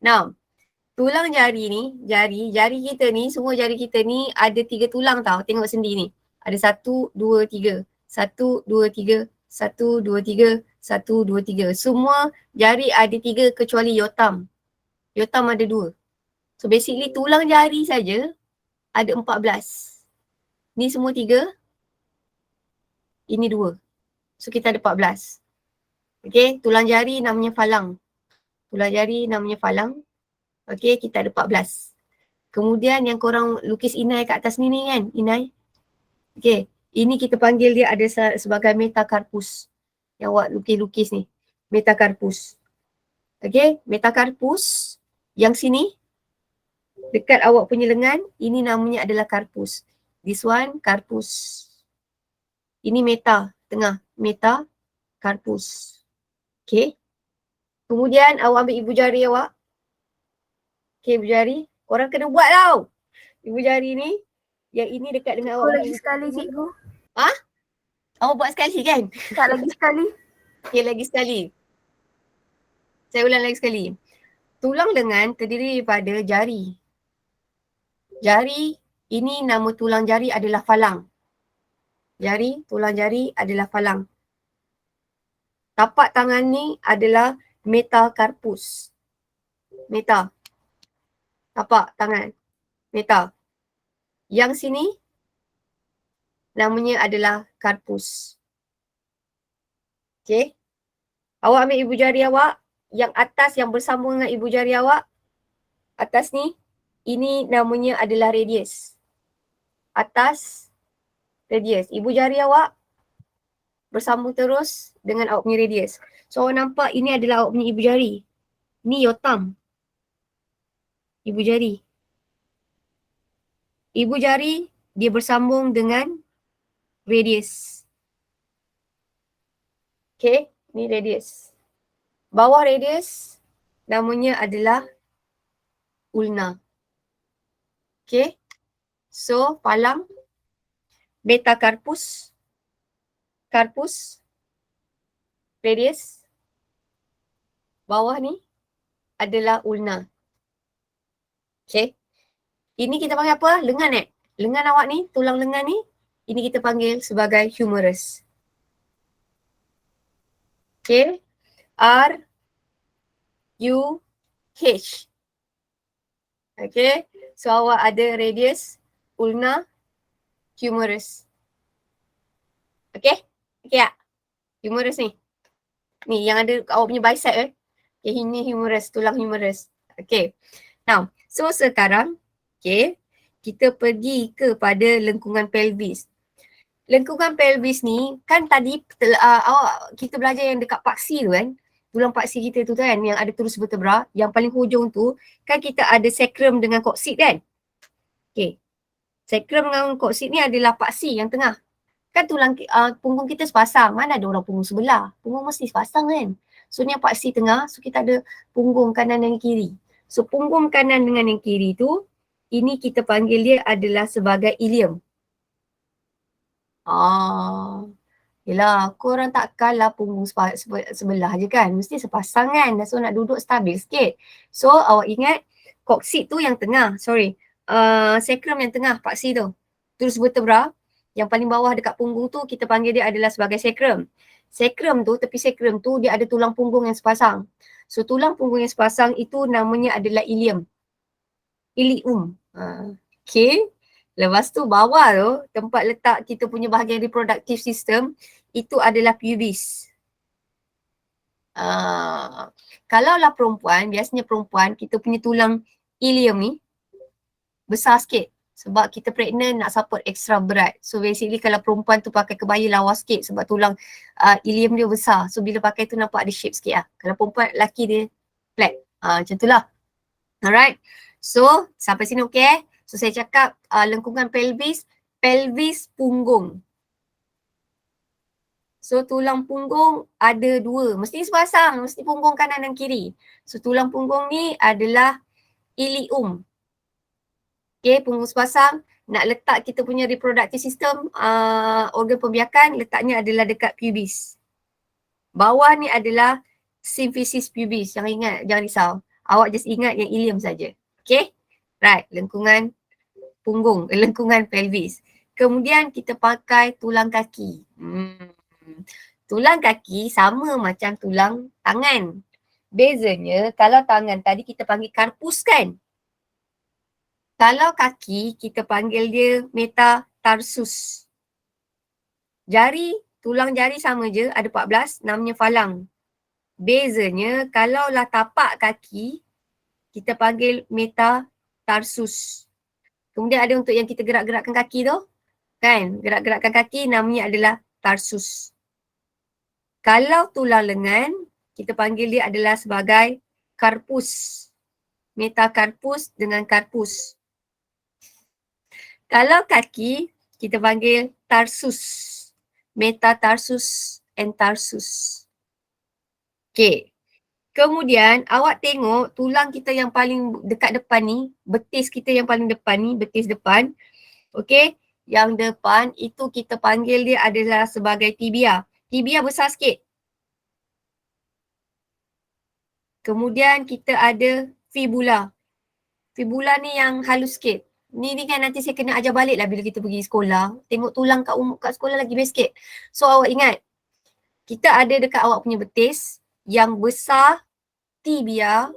S1: Now, tulang jari ni, jari kita ni, semua jari kita ni ada 3 tulang tau. Tengok sendiri ni. Ada 1, 2, 3. 1, 2, 3. 1, 2, 3. 1, 2, 3. Semua jari ada 3 kecuali yotam. Yotam ada 2. So basically tulang jari saja ada 14. Ni semua 3. Ini 2. So kita ada 14. Okay, tulang jari namanya falang. Tulang jari namanya falang. Okay, kita ada 14. Kemudian yang korang lukis inai kat atas ni kan, inai. Okay, ini kita panggil dia ada sebagai metacarpus. Yang awak lukis-lukis ni, metacarpus. Okay, metacarpus yang sini, dekat awak punya lengan, ini namanya adalah carpus. This one, carpus. Ini meta, tengah, metacarpus. Okay. Kemudian awak ambil ibu jari awak. Okay, ibu jari. Korang kena buat tau. Ibu jari ni, yang ini dekat dengan awak.
S4: Lagi sekali cikgu.
S1: Ha? Awak buat sekali kan?
S4: Tak lagi sekali.
S1: Okay, lagi sekali. Saya ulang lagi sekali. Tulang lengan terdiri daripada jari. Jari, ini nama tulang jari adalah falang. Jari, tulang jari adalah falang. Tapak tangan ni adalah metacarpus. Meta. Tapak tangan. Meta. Yang sini namanya adalah carpus. Okay. Awak ambil ibu jari awak. Yang atas yang bersambung dengan ibu jari awak. Atas ni. Ini namanya adalah radius. Atas. Radius. Ibu jari awak bersambung terus dengan awak punya radius. So awak nampak ini adalah awak punya ibu jari. Ni yotam. Ibu jari. Ibu jari dia bersambung dengan radius. Okay, ni radius. Bawah radius namanya adalah ulna. Okay, so falang, metacarpus, carpus, radius, bawah ni adalah ulna. Okay. Ini kita panggil apa? Lengan Lengan awak ni, tulang lengan ni, ini kita panggil sebagai humerus. Okay. R, U, H. Okay. So awak ada radius, ulna, humerus. Okay. Okay tak? Humerus ni. Ni yang ada awak punya bicep Okay, ini humerus, tulang humerus. Okay. Now, so sekarang, okay, kita pergi kepada lengkungan pelvis. Lengkungan pelvis ni, kan tadi kita belajar yang dekat paksi tu kan, tulang paksi kita tu kan, yang ada terus vertebra, yang paling hujung tu, kan kita ada sacrum dengan coccyx kan? Okay. Sacrum dengan coccyx ni adalah paksi yang tengah. Kan tulang punggung kita sepasang, mana ada orang punggung sebelah? Punggung mesti sepasang kan? So ni yang paksi tengah, so kita ada punggung kanan dan kiri. So punggung kanan dengan yang kiri tu, ini kita panggil dia adalah sebagai ilium. Yelah, korang takkanlah punggung sebelah je kan. Mesti sepasang kan. So nak duduk stabil sikit. So awak ingat koksid tu yang tengah. Sacrum yang tengah, paksi tu. Terus vertebra. Yang paling bawah dekat punggung tu kita panggil dia adalah sebagai sacrum. Sacrum tu, tepi sacrum tu dia ada tulang punggung yang sepasang. So tulang punggung yang sepasang itu namanya adalah ilium. Ilium. Okay. Lepas tu bawah tu, tempat letak kita punya bahagian reproductive system, itu adalah pubis. Kalaulah perempuan, biasanya perempuan, kita punya tulang ilium ni besar sikit. Sebab kita pregnant nak support extra berat. So basically kalau perempuan tu pakai kebaya lawa sikit sebab tulang ilium dia besar. So bila pakai tu nampak ada shape sikit lah. Kalau perempuan, lelaki dia flat. Macam tu lah. Alright. So sampai sini okay. So saya cakap lengkungan pelvis punggung. So tulang punggung ada dua, mesti sepasang, mesti punggung kanan dan kiri. So tulang punggung ni adalah ilium. Okay, punggung sepasang. Nak letak kita punya reproductive system, organ pembiakan, letaknya adalah dekat pubis. Bawah ni adalah symphysis pubis. Jangan ingat, jangan risau. Awak just ingat yang ilium saja. Okay, right, lengkungan punggung, lengkungan pelvis. Kemudian kita pakai tulang kaki. Tulang kaki sama macam tulang tangan. Bezanya kalau tangan tadi kita panggil karpus kan. Kalau kaki kita panggil dia metatarsus. Jari, tulang jari sama je, ada 14, namanya falang. Bezanya kalaulah tapak kaki kita panggil metatarsus. Kemudian ada untuk yang kita gerak-gerakkan kaki tu, kan? Gerak-gerakkan kaki namanya adalah tarsus. Kalau tulang lengan, kita panggil dia adalah sebagai karpus. Metakarpus dengan karpus. Kalau kaki, kita panggil tarsus. Metatarsus and tarsus. Okay. Kemudian awak tengok tulang kita yang paling dekat depan ni, betis kita yang paling depan ni, betis depan. Okay, yang depan itu kita panggil dia adalah sebagai tibia. Tibia besar sikit. Kemudian kita ada fibula. Fibula ni yang halus sikit. Ni kan nanti saya kena ajar balik lah bila kita pergi sekolah. Tengok tulang kat sekolah lagi best sikit. So awak ingat, kita ada dekat awak punya betis yang besar tibia,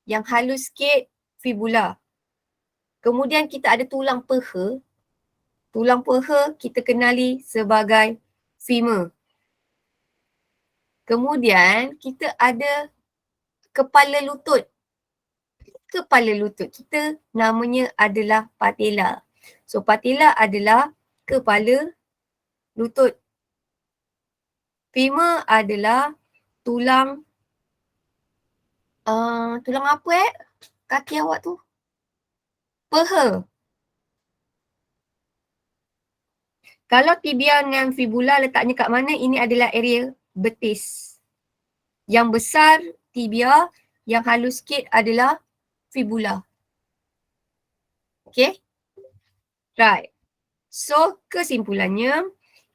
S1: yang halus sikit fibula. Kemudian kita ada tulang peha. Tulang peha kita kenali sebagai femur. Kemudian kita ada kepala lutut. Kepala lutut kita namanya adalah patella. So patella adalah kepala lutut. Femur adalah tulang tulang apa kaki awak tu? Peha. Kalau tibia dengan fibula letaknya kat mana? Ini adalah area betis. Yang besar tibia, yang halus sikit adalah fibula. Okay? Right. So kesimpulannya,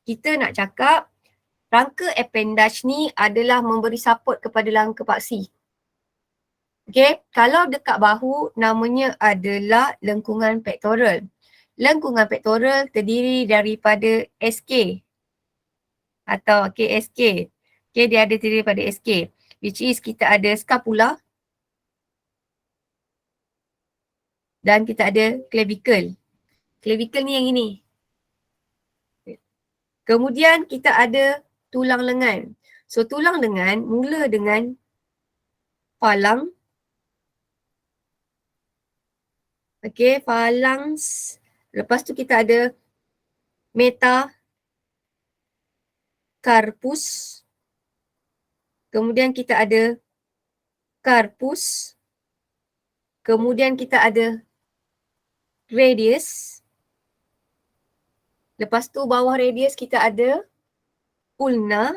S1: kita nak cakap rangka appendage ni adalah memberi support kepada rangka paksi. Okay, kalau dekat bahu namanya adalah lengkungan pectoral. Lengkungan pectoral terdiri daripada SK atau SK. Okay, dia ada terdiri daripada SK, which is kita ada scapula dan kita ada clavicle. Clavicle ni yang ini. Kemudian kita ada tulang lengan. So tulang lengan mula dengan falang. Okay, phalanx. Lepas tu kita ada metacarpus. Kemudian kita ada carpus. Kemudian kita ada radius. Lepas tu bawah radius kita ada ulna.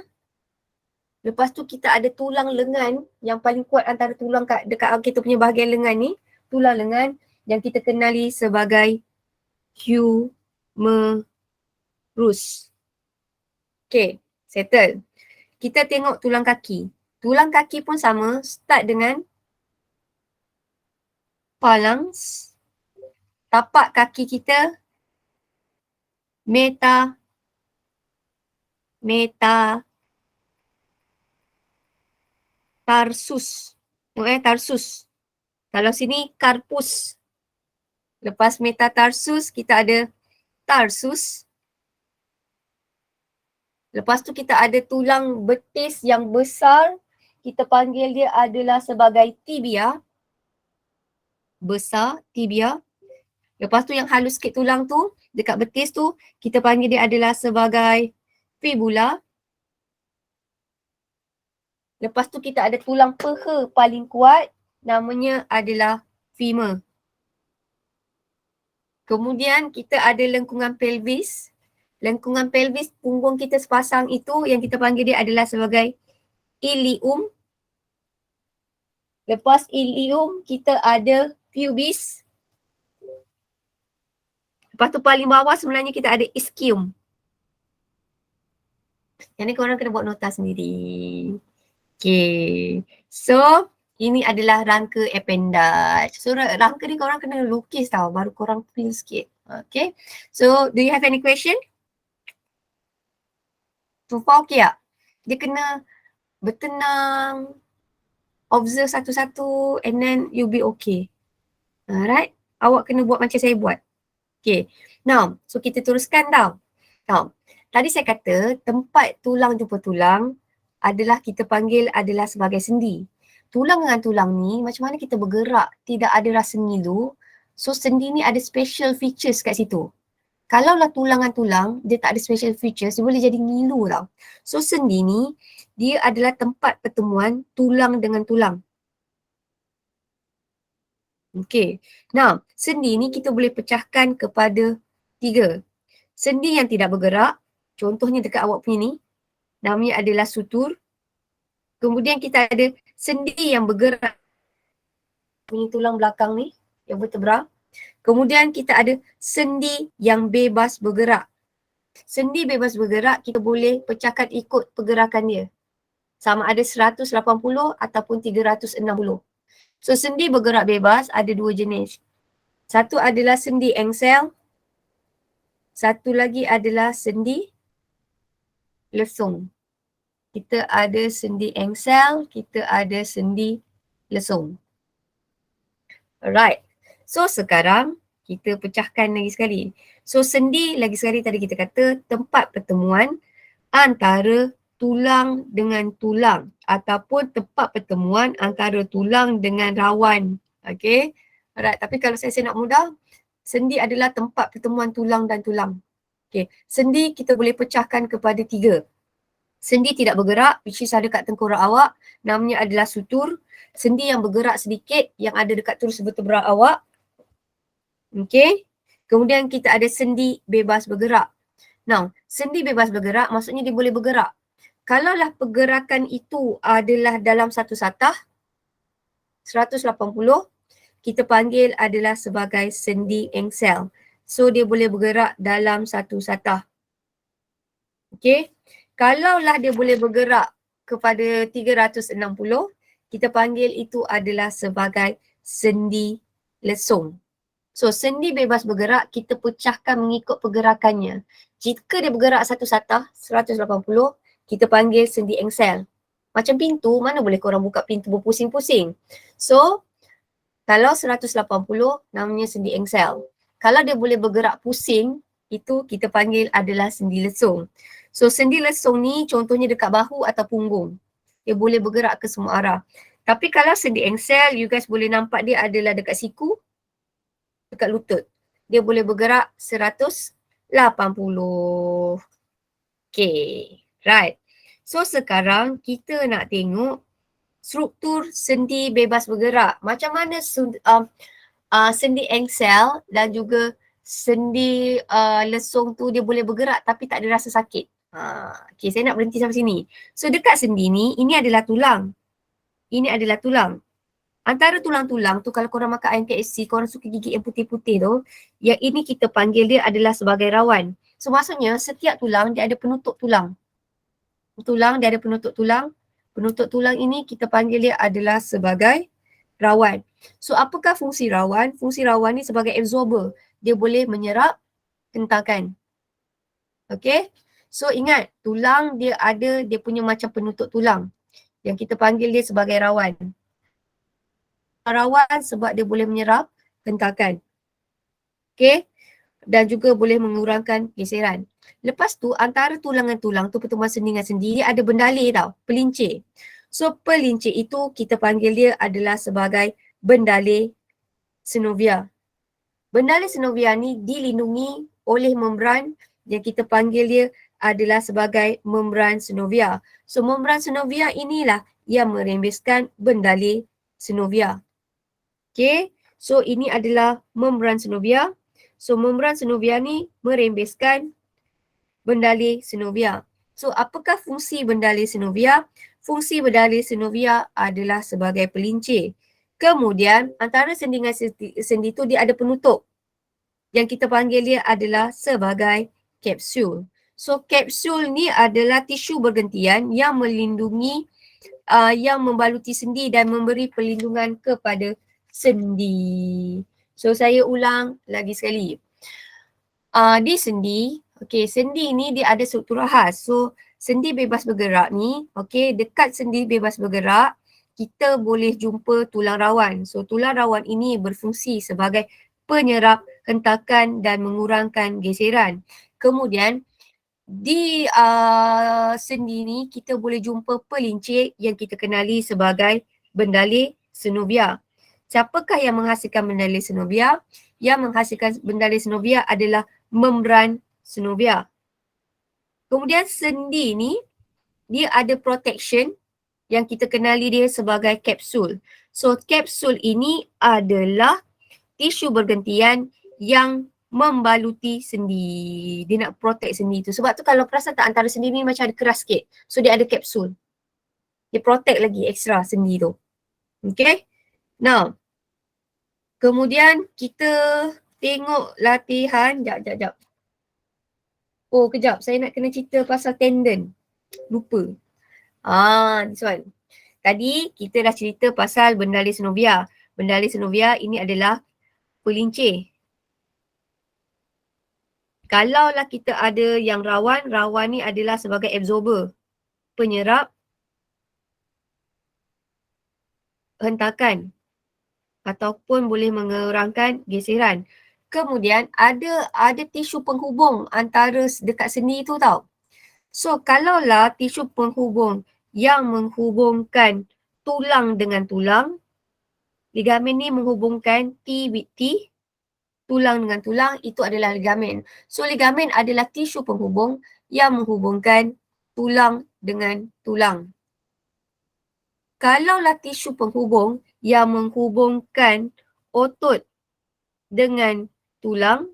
S1: Lepas tu kita ada tulang lengan yang paling kuat antara tulang dekat kita punya bahagian lengan ni. Tulang lengan yang kita kenali sebagai humerus. Okay, settle. Kita tengok tulang kaki. Tulang kaki pun sama, start dengan phalanx. Tapak kaki kita tarsus. Tengok tarsus. Kalau sini carpus. Lepas metatarsus kita ada tarsus. Lepas tu kita ada tulang betis yang besar. Kita panggil dia adalah sebagai tibia. Besar, tibia. Lepas tu yang halus sikit tulang tu, dekat betis tu, kita panggil dia adalah sebagai fibula. Lepas tu kita ada tulang peha paling kuat, namanya adalah femur. Kemudian kita ada lengkungan pelvis. Lengkungan pelvis, punggung kita sepasang itu yang kita panggil dia adalah sebagai ilium. Lepas ilium, kita ada pubis. Lepas tu paling bawah sebenarnya kita ada ischium. Yang ni korang kena buat nota sendiri. Okay. So, ini adalah rangka appendage. So, rangka ni korang kena lukis tau. Baru korang feel sikit. Okay. So, do you have any question? So far okay tak? Dia kena bertenang, observe satu-satu and then you'll be okay. Alright? Awak kena buat macam saya buat. Okay. Now, so kita teruskan tau. Now, tadi saya kata tempat tulang jumpa tulang adalah kita panggil adalah sebagai sendi. Tulang dengan tulang ni macam mana kita bergerak, tidak ada rasa ngilu. So sendi ni ada special features kat situ. Kalaulah tulang dengan tulang, dia tak ada special features, dia boleh jadi ngilu tau. So sendi ni, dia adalah tempat pertemuan tulang dengan tulang. Okay. Now, sendi ni kita boleh pecahkan kepada 3. Sendi yang tidak bergerak, contohnya dekat awak punya ni, namanya adalah sutur. Kemudian kita ada sendi yang bergerak, punya tulang belakang ni, yang vertebra. Kemudian kita ada sendi yang bebas bergerak. Sendi bebas bergerak kita boleh pecahkan ikut pergerakan dia. Sama ada 180 ataupun 360. So sendi bergerak bebas ada 2 jenis. Satu adalah sendi engsel. Satu lagi adalah sendi lesung. Kita ada sendi engsel, kita ada sendi lesung. Alright. So sekarang kita pecahkan lagi sekali. So sendi lagi sekali tadi kita kata tempat pertemuan antara tulang dengan tulang ataupun tempat pertemuan antara tulang dengan rawan. Okay. Alright. Tapi kalau saya nak mudah, sendi adalah tempat pertemuan tulang dan tulang. Okay. Sendi kita boleh pecahkan kepada 3. Sendi tidak bergerak, which is ada kat tengkorak awak, namanya adalah sutur. Sendi yang bergerak sedikit, yang ada dekat terus vertebra awak. Okay. Kemudian kita ada sendi bebas bergerak. Now, sendi bebas bergerak maksudnya dia boleh bergerak. Kalaulah pergerakan itu adalah dalam satu satah, 180, kita panggil adalah sebagai sendi engsel. So, dia boleh bergerak dalam satu satah. Okay. Kalaulah dia boleh bergerak kepada 360, kita panggil itu adalah sebagai sendi lesung. So, sendi bebas bergerak, kita pecahkan mengikut pergerakannya. Jika dia bergerak satu satah, 180, kita panggil sendi engsel. Macam pintu, mana boleh korang buka pintu berpusing-pusing. So, kalau 180, namanya sendi engsel. Kalau dia boleh bergerak pusing, itu kita panggil adalah sendi lesung. So, sendi lesung ni contohnya dekat bahu atau punggung. Dia boleh bergerak ke semua arah. Tapi kalau sendi engsel, you guys boleh nampak dia adalah dekat siku, dekat lutut. Dia boleh bergerak 180. Okay, right. So sekarang kita nak tengok struktur sendi bebas bergerak. Macam mana sendi engsel dan juga sendi lesung tu dia boleh bergerak tapi tak ada rasa sakit. Okay, saya nak berhenti sampai sini. So dekat sendi ni, ini adalah tulang. Ini adalah tulang. Antara tulang-tulang tu kalau korang makan ayam KFC, korang suka gigit yang putih-putih tu, yang ini kita panggil dia adalah sebagai rawan. So maksudnya setiap tulang dia ada penutup tulang. tulang, dia ada penutup tulang. Penutup tulang ini kita panggil dia adalah sebagai rawan. So apakah fungsi rawan? Fungsi rawan ni sebagai absorber. Dia boleh menyerap hentakan. Okay. So ingat, tulang dia ada, dia punya macam penutup tulang yang kita panggil dia sebagai rawan. Rawan sebab dia boleh menyerap hentakan. Okay. Dan juga boleh mengurangkan geseran. Lepas tu antara tulang dengan tulang tu, pertemuan sendi dengan sendi, dia ada bendalir tau, pelincir. So pelincir itu kita panggil dia adalah sebagai bendalir synovial. Bendalir synovial ni dilindungi oleh membran yang kita panggil dia adalah sebagai membran synovial. So membran synovial inilah yang merembeskan bendalir synovial. Okay, so ini adalah membran synovial. So membran synovial ni merembeskan bendalir synovial. So apakah fungsi bendalir synovial? Fungsi bendalir synovial adalah sebagai pelincir. Kemudian antara sendi dengan sendi tu dia ada penutup yang kita panggil dia adalah sebagai kapsul. So kapsul ni adalah tisu bergentian yang melindungi, yang membaluti sendi dan memberi perlindungan kepada sendi. So saya ulang lagi sekali. Di sendi, okey, sendi ni dia ada struktur khas. So sendi bebas bergerak ni, okey, dekat sendi bebas bergerak kita boleh jumpa tulang rawan. So tulang rawan ini berfungsi sebagai penyerap hentakan dan mengurangkan geseran. Kemudian di sendi ni kita boleh jumpa pelincir yang kita kenali sebagai bendalir synovial. Siapakah yang menghasilkan bendalir synovial? Yang menghasilkan bendalir synovial adalah membran synovial. Kemudian sendi ni dia ada protection yang kita kenali dia sebagai kapsul. So kapsul ini adalah tisu bergentian yang membaluti sendi. Dia nak protect sendi tu. Sebab tu kalau perasan tak, antara sendi ni macam ada keras sikit. So dia ada kapsul. Dia protect lagi extra sendi tu. Okay. Now, kemudian kita tengok latihan. Sekejap. Oh kejap, saya nak kena cerita pasal tendon. Lupa. This one. Tadi kita dah cerita pasal bendalir synovial. Bendalir synovial ini adalah pelincir. Kalaulah kita ada yang rawan, rawan ni adalah sebagai absorber. Penyerap hentakan ataupun boleh mengurangkan geseran. Kemudian ada tisu penghubung antara dekat sendi tu tau. So kalaulah tisu penghubung yang menghubungkan tulang dengan tulang, ligamen ni menghubungkan T with T, tulang dengan tulang, itu adalah ligamen. So ligamen adalah tisu penghubung yang menghubungkan tulang dengan tulang. Kalaulah tisu penghubung yang menghubungkan otot dengan tulang,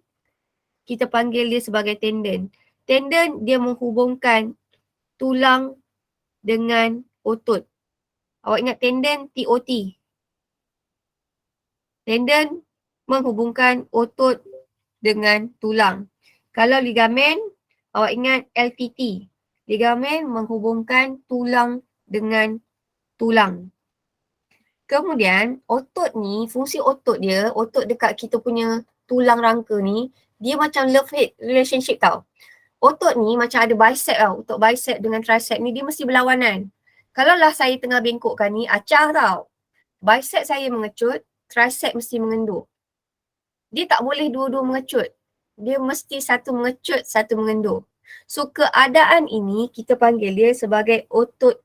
S1: kita panggil dia sebagai tendon. Tendon dia menghubungkan tulang dengan otot. Awak ingat tendon TOT. Tendon menghubungkan otot dengan tulang. Kalau ligamen, awak ingat LTT. Ligamen menghubungkan tulang dengan tulang. Kemudian otot ni, fungsi otot dia, otot dekat kita punya tulang rangka ni, dia macam love-hate relationship tau. Otot ni macam ada bicep tau. Otot bicep dengan tricep ni dia mesti berlawanan. Kalau lah saya tengah bengkokkan ni, acah tau. Bicep saya mengecut, tricep mesti mengendur. Dia tak boleh dua-dua mengecut. Dia mesti satu mengecut, satu mengendur. So keadaan ini kita panggil dia sebagai otot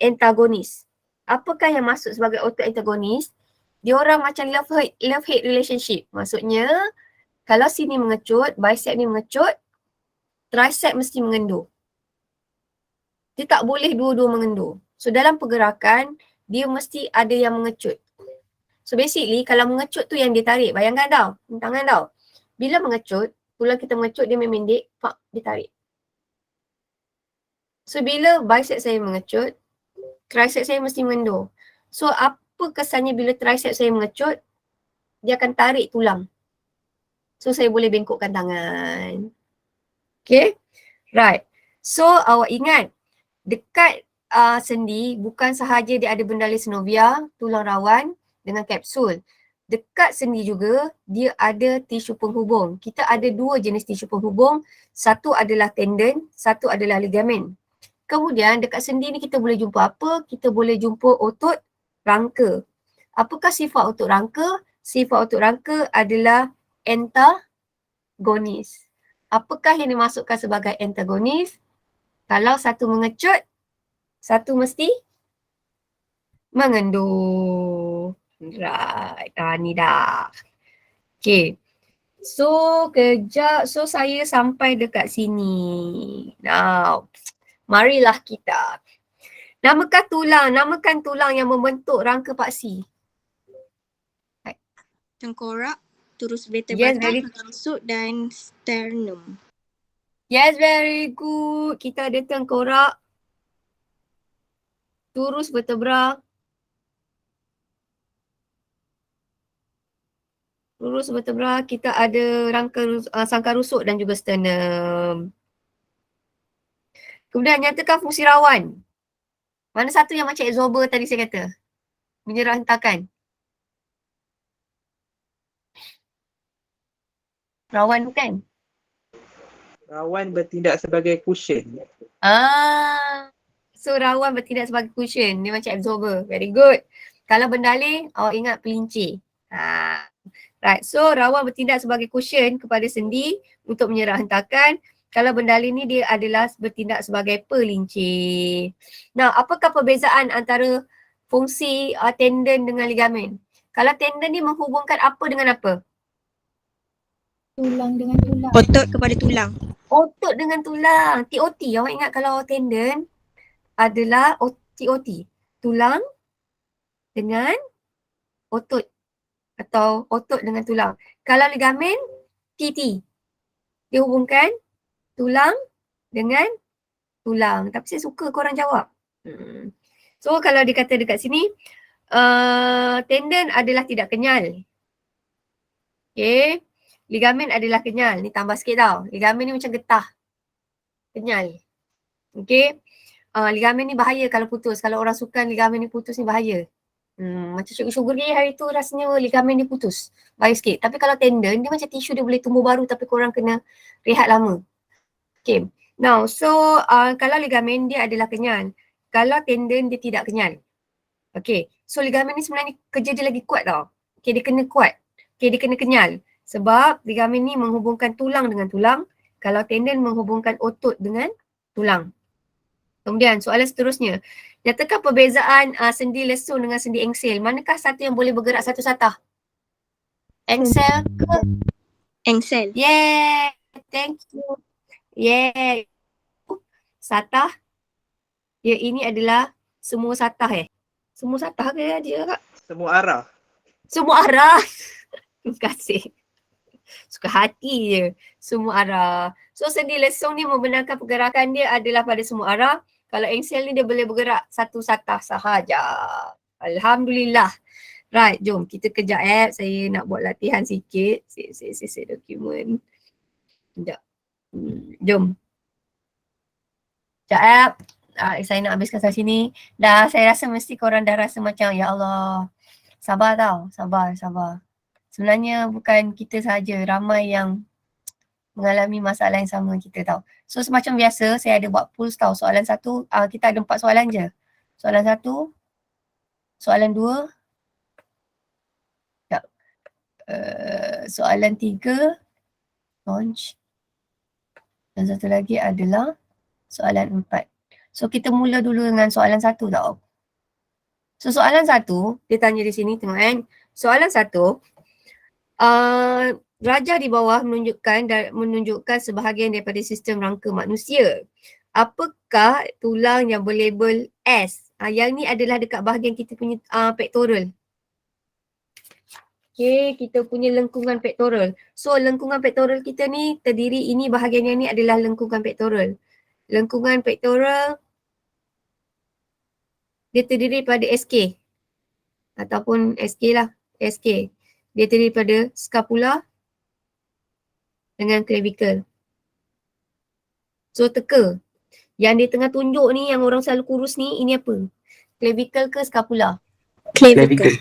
S1: antagonis. Apakah yang masuk sebagai otot antagonis? Dia orang macam love-hate relationship. Maksudnya kalau sini mengecut, bicep ni mengecut, tricep mesti mengendur. Dia tak boleh dua-dua mengendur. So dalam pergerakan, dia mesti ada yang mengecut. So basically kalau mengecut tu yang dia tarik, bayangkan tau, tangan tau. Bila mengecut, tulang kita mengecut, dia memendek, pak, dia tarik. So bila bicep saya mengecut, tricep saya mesti mengendur. So apa kesannya bila tricep saya mengecut, dia akan tarik tulang. So saya boleh bengkokkan tangan. Okay, right. So awak ingat, dekat sendi bukan sahaja dia ada benda synovia, tulang rawan dengan kapsul. Dekat sendi juga dia ada tisu penghubung. Kita ada dua jenis tisu penghubung. Satu adalah tendon, satu adalah ligamen. Kemudian dekat sendi ni kita boleh jumpa apa? Kita boleh jumpa otot rangka. Apakah sifat otot rangka? Sifat otot rangka adalah antagonis. Apakah yang dimasukkan sebagai antagonis? Kalau satu mengecut, satu mesti mengendur. Right, ni dah. Okay. So, kejap. So, saya sampai dekat sini. Now, marilah kita. Namakan tulang yang membentuk rangka paksi.
S5: Tengkorak, turus
S1: Yes,
S5: vertebrata,
S1: very
S5: rusuk dan sternum.
S1: Yes, very good. Kita ada tengkorak, turus vertebra, kita ada sangkar rusuk dan juga sternum. Kemudian nyatakan fungsi rawan. Mana satu yang macam absorber tadi saya kata? Menyerah hentakan. Rawan bukan?
S2: Rawan bertindak sebagai cushion.
S1: So rawan bertindak sebagai cushion. Dia macam absorber. Very good. Kalau bendalih, awak ingat pelincir. Right. So rawan bertindak sebagai cushion kepada sendi untuk menyerah hentakan. Kalau bendalih ni dia adalah bertindak sebagai pelincir. Nah, apakah perbezaan antara fungsi tendon dengan ligamen? Kalau tendon ni menghubungkan apa dengan apa?
S4: Tulang dengan tulang.
S5: Otot kepada tulang.
S1: Otot dengan tulang. TOT. Awak ingat kalau tendon adalah TOT. Tulang dengan otot. Atau otot dengan tulang. Kalau ligamen, TT. Dia hubungkan tulang dengan tulang. Tapi saya suka korang jawab. So kalau dikata dekat sini, tendon adalah tidak kenyal. Okay. Ligamen adalah kenyal. Ni tambah sikit tau. Ligamen ni macam getah. Kenyal. Okay. Ligamen ni bahaya kalau putus. Kalau orang sukan ligamen ni putus ni bahaya. Macam Cikgu Syuguri hari tu rasanya ligamen dia putus. Bahaya sikit. Tapi kalau tendon dia macam tisu dia boleh tumbuh baru tapi korang kena rehat lama. Okay. Now, so kalau ligamen dia adalah kenyal. Kalau tendon dia tidak kenyal. Okay. So ligamen ni sebenarnya kerja dia lagi kuat tau. Okay, dia kena kuat. Okay, dia kena kenyal. Sebab ligamen ni menghubungkan tulang dengan tulang. Kalau tendon menghubungkan otot dengan tulang. Kemudian soalan seterusnya. Nyatakan perbezaan sendi lesung dengan sendi engsel. Manakah satu yang boleh bergerak satu satah? Engsel ke?
S5: Engsel.
S1: Yeah. Thank you. Yeah. Satah. Ya, ini adalah semua satah Semua satah ke dia kak?
S2: Semua arah.
S1: Semua arah. Terima kasih. Suka hati je. Semua arah. So sendi lesung ni membenarkan pergerakan dia adalah pada semua arah. Kalau engsel ni dia boleh bergerak satu satah sahaja. Alhamdulillah. Right, jom kita kejap Saya nak buat latihan sikit. Save dokumen. Sekejap. Jom. Sekejap. Saya nak habiskan sampai sini. Dah saya rasa mesti korang dah rasa macam ya Allah. Sabar tau. Sabar. Sebenarnya bukan kita sahaja, ramai yang mengalami masalah yang sama kita tau. So semacam biasa saya ada buat polls tau. Soalan satu, kita ada 4 soalan je. Soalan satu, soalan dua, soalan tiga, launch. Dan satu lagi adalah soalan 4. So kita mula dulu dengan soalan satu tau. So soalan satu, dia tanya di sini tengok kan. Soalan satu, rajah di bawah menunjukkan sebahagian daripada sistem rangka manusia. Apakah tulang yang berlabel S? Yang ni adalah dekat bahagian kita punya pectoral. Okay, kita punya lengkungan pectoral. So lengkungan pectoral kita ni terdiri, ini bahagian yang ni adalah lengkungan pectoral. Lengkungan pectoral dia terdiri pada SK ataupun SK lah, SK. Dia terdiri pada scapula dengan clavicle. So teka. Yang di tengah tunjuk ni, yang orang selalu kurus ni, ini apa? Clavicle ke scapula?
S5: Clavicle.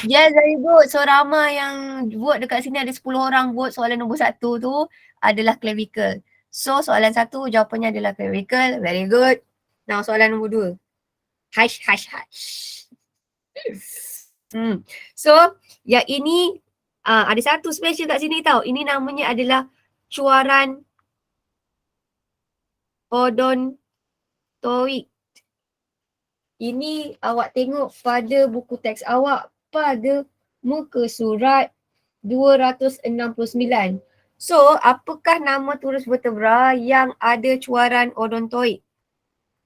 S1: Yes, very good. So Rama yang vote dekat sini ada 10 orang vote soalan nombor 1 tu adalah clavicle. So soalan 1 jawapannya adalah clavicle. Very good. Now soalan nombor 2. Hush, hush, hush. So yang ini ada satu special kat sini tau. Ini namanya adalah cuaran odontoid. Ini awak tengok pada buku teks awak pada muka surat 269. So, apakah nama turus vertebra yang ada cuaran odontoid?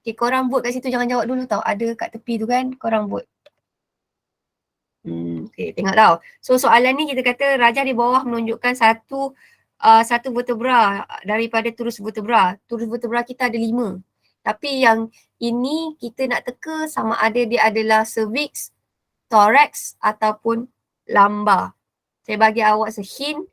S1: Okay, korang vote kat situ, jangan jawab dulu tau. Ada kat tepi tu kan, korang vote. Okay, tengok tau. So, soalan ni kita kata Raja di bawah menunjukkan satu vertebra daripada turus vertebra. Turus vertebra kita ada 5. Tapi yang ini kita nak teka sama ada dia adalah cervix, thorax ataupun lumbar. Saya bagi awak se-hint,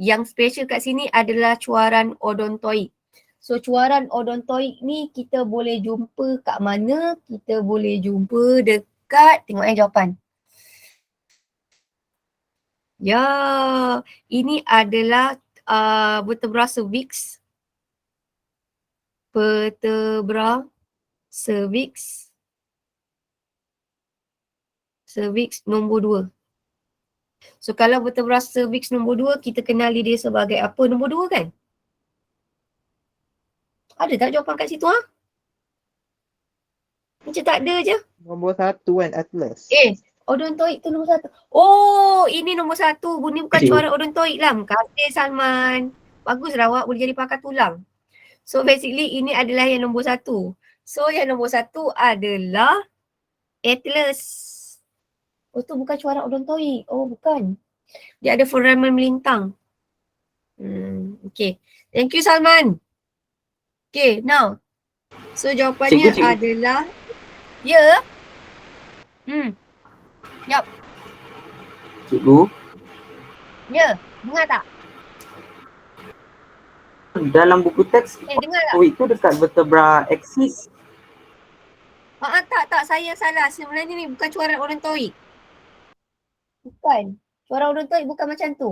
S1: yang special kat sini adalah cuaran odontoid. So cuaran odontoid ni kita boleh jumpa kat mana? Kita boleh jumpa dekat, tengok jawapan. Ya, ini adalah vertebra cervix. Vertebra cervix. Cervix nombor 2. So kalau vertebra cervix nombor 2, kita kenali dia sebagai apa? Nombor 2 kan? Ada tak jawapan kat situ Macam tak ada je.
S2: Nombor 1 kan, atlas.
S1: Odontoid tu nombor 1. Oh, ini nombor 1. Ini bukan cuaran odontoid lah. Terima kasih Salman. Baguslah awak boleh jadi pakar tulang. So basically ini adalah yang nombor 1. So yang nombor 1 adalah atlas. Oh tu bukan cuaran odontoid. Oh bukan. Dia ada foramen melintang. Okay. Thank you Salman. Okay, now. So jawapannya
S3: Cikgu.
S1: adalah ya. Yup.
S3: Cikgu,
S1: Ya. Dengar tak?
S3: dalam buku teks
S1: Dengar tak?
S3: itu dekat vertebra axis.
S1: Tak. Saya salah. Sebenarnya ni bukan cuaran odontoid. Bukan. Cuaran odontoid bukan macam tu.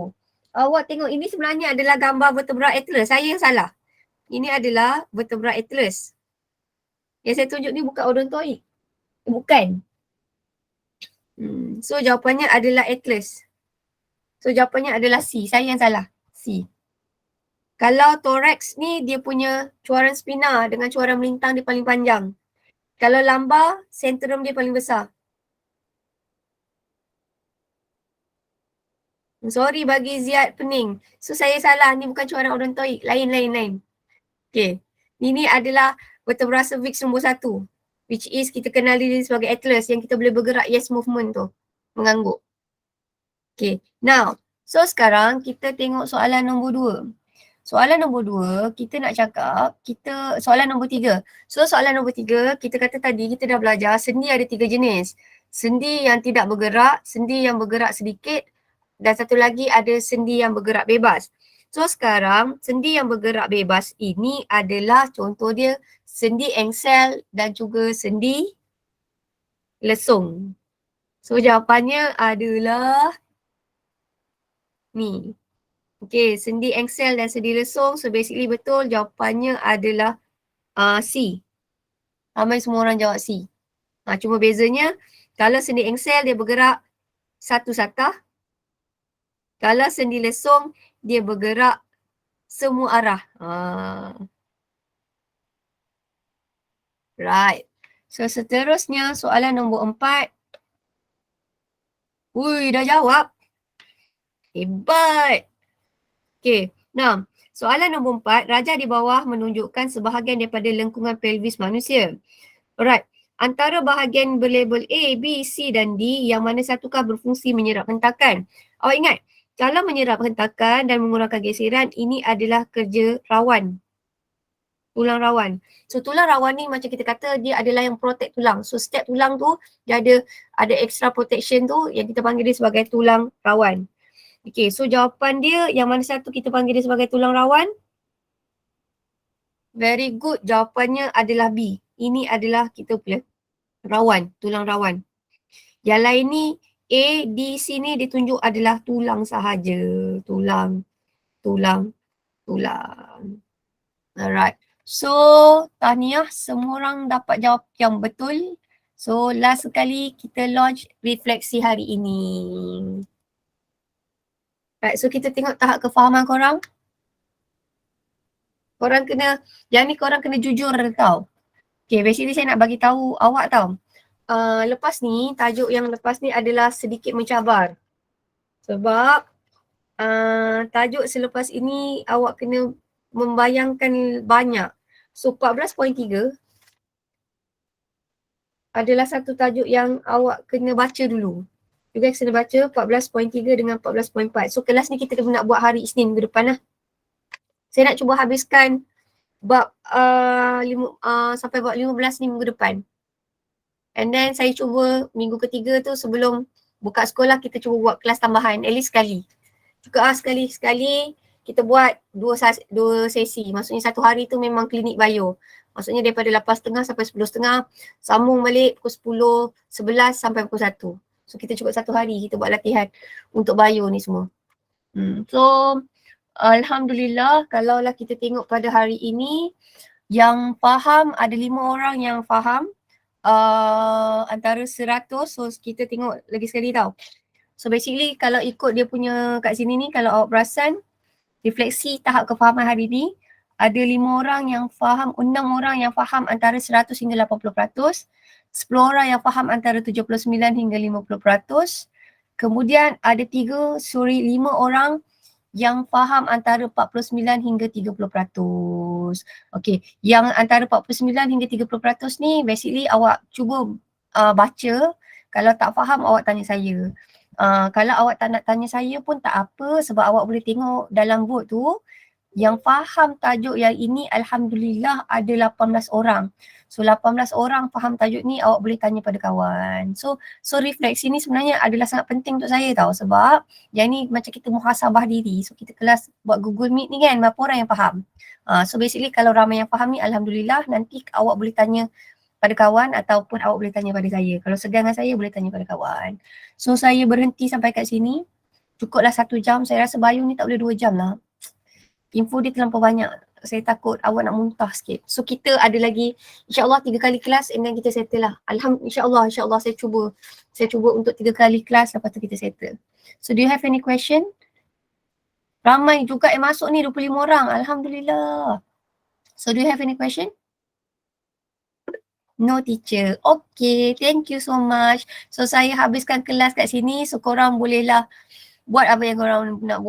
S1: Awak tengok ini sebenarnya adalah gambar vertebra atlas. Saya yang salah. Ini adalah vertebra atlas. Yang saya tunjuk ni bukan odontoid. Bukan. So jawapannya adalah atlas. So jawapannya adalah C. Saya yang salah. C. Kalau thorax ni dia punya cuaran spina dengan cuaran melintang dia paling panjang. Kalau lumbar, centrum dia paling besar. Sorry bagi Ziad Pening. So saya salah, ni bukan cuaran odontoid. Lain. Okay. Ini adalah vertebra cervix nombor 1. Which is kita kenali dia sebagai atlas yang kita boleh bergerak yes movement tu. Mengangguk. Okay. Now, so sekarang kita tengok soalan nombor 2. Soalan nombor 2, kita nak cakap, soalan nombor 3. So soalan nombor 3, kita kata tadi kita dah belajar sendi ada 3 jenis. Sendi yang tidak bergerak, sendi yang bergerak sedikit dan satu lagi ada sendi yang bergerak bebas. So sekarang sendi yang bergerak bebas ini adalah contoh dia sendi engsel dan juga sendi lesung. So jawapannya adalah ni. Okay, sendi engsel dan sendi lesung. So basically betul jawapannya adalah C. Ramai semua orang jawab C. Cuma bezanya kalau sendi engsel dia bergerak satu satah. Kalau sendi lesung dia bergerak semua arah. Right. So seterusnya soalan nombor 4. Ui, dah jawab. Hebat. Okay, now soalan nombor 4, Raja di bawah menunjukkan sebahagian daripada lengkungan pelvis manusia. Alright, antara bahagian berlabel A, B, C dan D, yang mana satukah berfungsi menyerap hentakan? Awak ingat, kalau menyerap hentakan dan mengurangkan geseran, ini adalah kerja rawan. Tulang rawan. So tulang rawan ni macam kita kata dia adalah yang protect tulang. So setiap tulang tu dia ada extra protection tu yang kita panggil dia sebagai tulang rawan. Okay, so jawapan dia yang mana satu kita panggil dia sebagai tulang rawan? Very good. Jawapannya adalah B. Ini adalah kita punya rawan, tulang rawan. Yang lain ni A, di sini ditunjuk adalah tulang sahaja. Tulang. Alright. So, tahniah semua orang dapat jawab yang betul. So, last sekali kita launch refleksi hari ini. Right, so kita tengok tahap kefahaman korang. Korang kena, yang ni korang kena jujur tau. Okay, basically saya nak bagi tahu awak tau. Lepas ni, tajuk yang lepas ni adalah sedikit mencabar. Sebab tajuk selepas ini awak kena membayangkan banyak. So 14.3 adalah satu tajuk yang awak kena baca dulu. You guys kena baca 14.3 dengan 14.4. So kelas ni kita nak buat hari Isnin minggu depan lah. Saya nak cuba habiskan bab sampai bab 15 ni minggu depan. And then saya cuba minggu ketiga tu sebelum buka sekolah kita cuba buat kelas tambahan at least sekali. Juga sekali kita buat dua sesi. Maksudnya satu hari tu memang klinik bio. Maksudnya daripada 8.30 sampai 10.30 sambung balik pukul 10, 11 sampai pukul 1. So kita cukup satu hari kita buat latihan untuk bio ni semua. So alhamdulillah kalaulah kita tengok pada hari ini yang faham ada 5 orang yang faham antara 100. So kita tengok lagi sekali tau. So basically kalau ikut dia punya kat sini ni kalau awak perasan refleksi tahap kefahaman hari ni ada 5 orang yang faham, 6 orang yang faham antara 100 hingga 80%, 10 orang yang faham antara 79 hingga 50%, kemudian ada 5 orang yang faham antara 49 hingga 30%. Okay, yang antara 49 hingga 30% ni basically awak cuba baca, kalau tak faham awak tanya saya. Kalau awak tak nak tanya saya pun tak apa sebab awak boleh tengok dalam board tu yang faham tajuk yang ini alhamdulillah ada 18 orang. So 18 orang faham tajuk ni awak boleh tanya pada kawan. So refleksi ni sebenarnya adalah sangat penting untuk saya tau sebab yang ni macam kita muhasabah diri. So kita kelas buat Google Meet ni kan berapa orang yang faham. So basically kalau ramai yang faham ni alhamdulillah nanti awak boleh tanya pada kawan ataupun awak boleh tanya pada saya. Kalau segan dengan saya boleh tanya pada kawan. So saya berhenti sampai kat sini. Cukuplah 1 jam. Saya rasa bio ni tak boleh 2 jam lah. Info dia terlampau banyak. Saya takut awak nak muntah sikit. So kita ada lagi insyaAllah 3 kali kelas and then kita settle lah. InsyaAllah saya cuba untuk 3 kali kelas lepas tu kita settle. So do you have any question? Ramai juga yang masuk ni 25 orang. Alhamdulillah. So do you have any question? No teacher. Okay, thank you so much. So saya habiskan kelas kat sini. So korang bolehlah buat apa yang korang nak buat.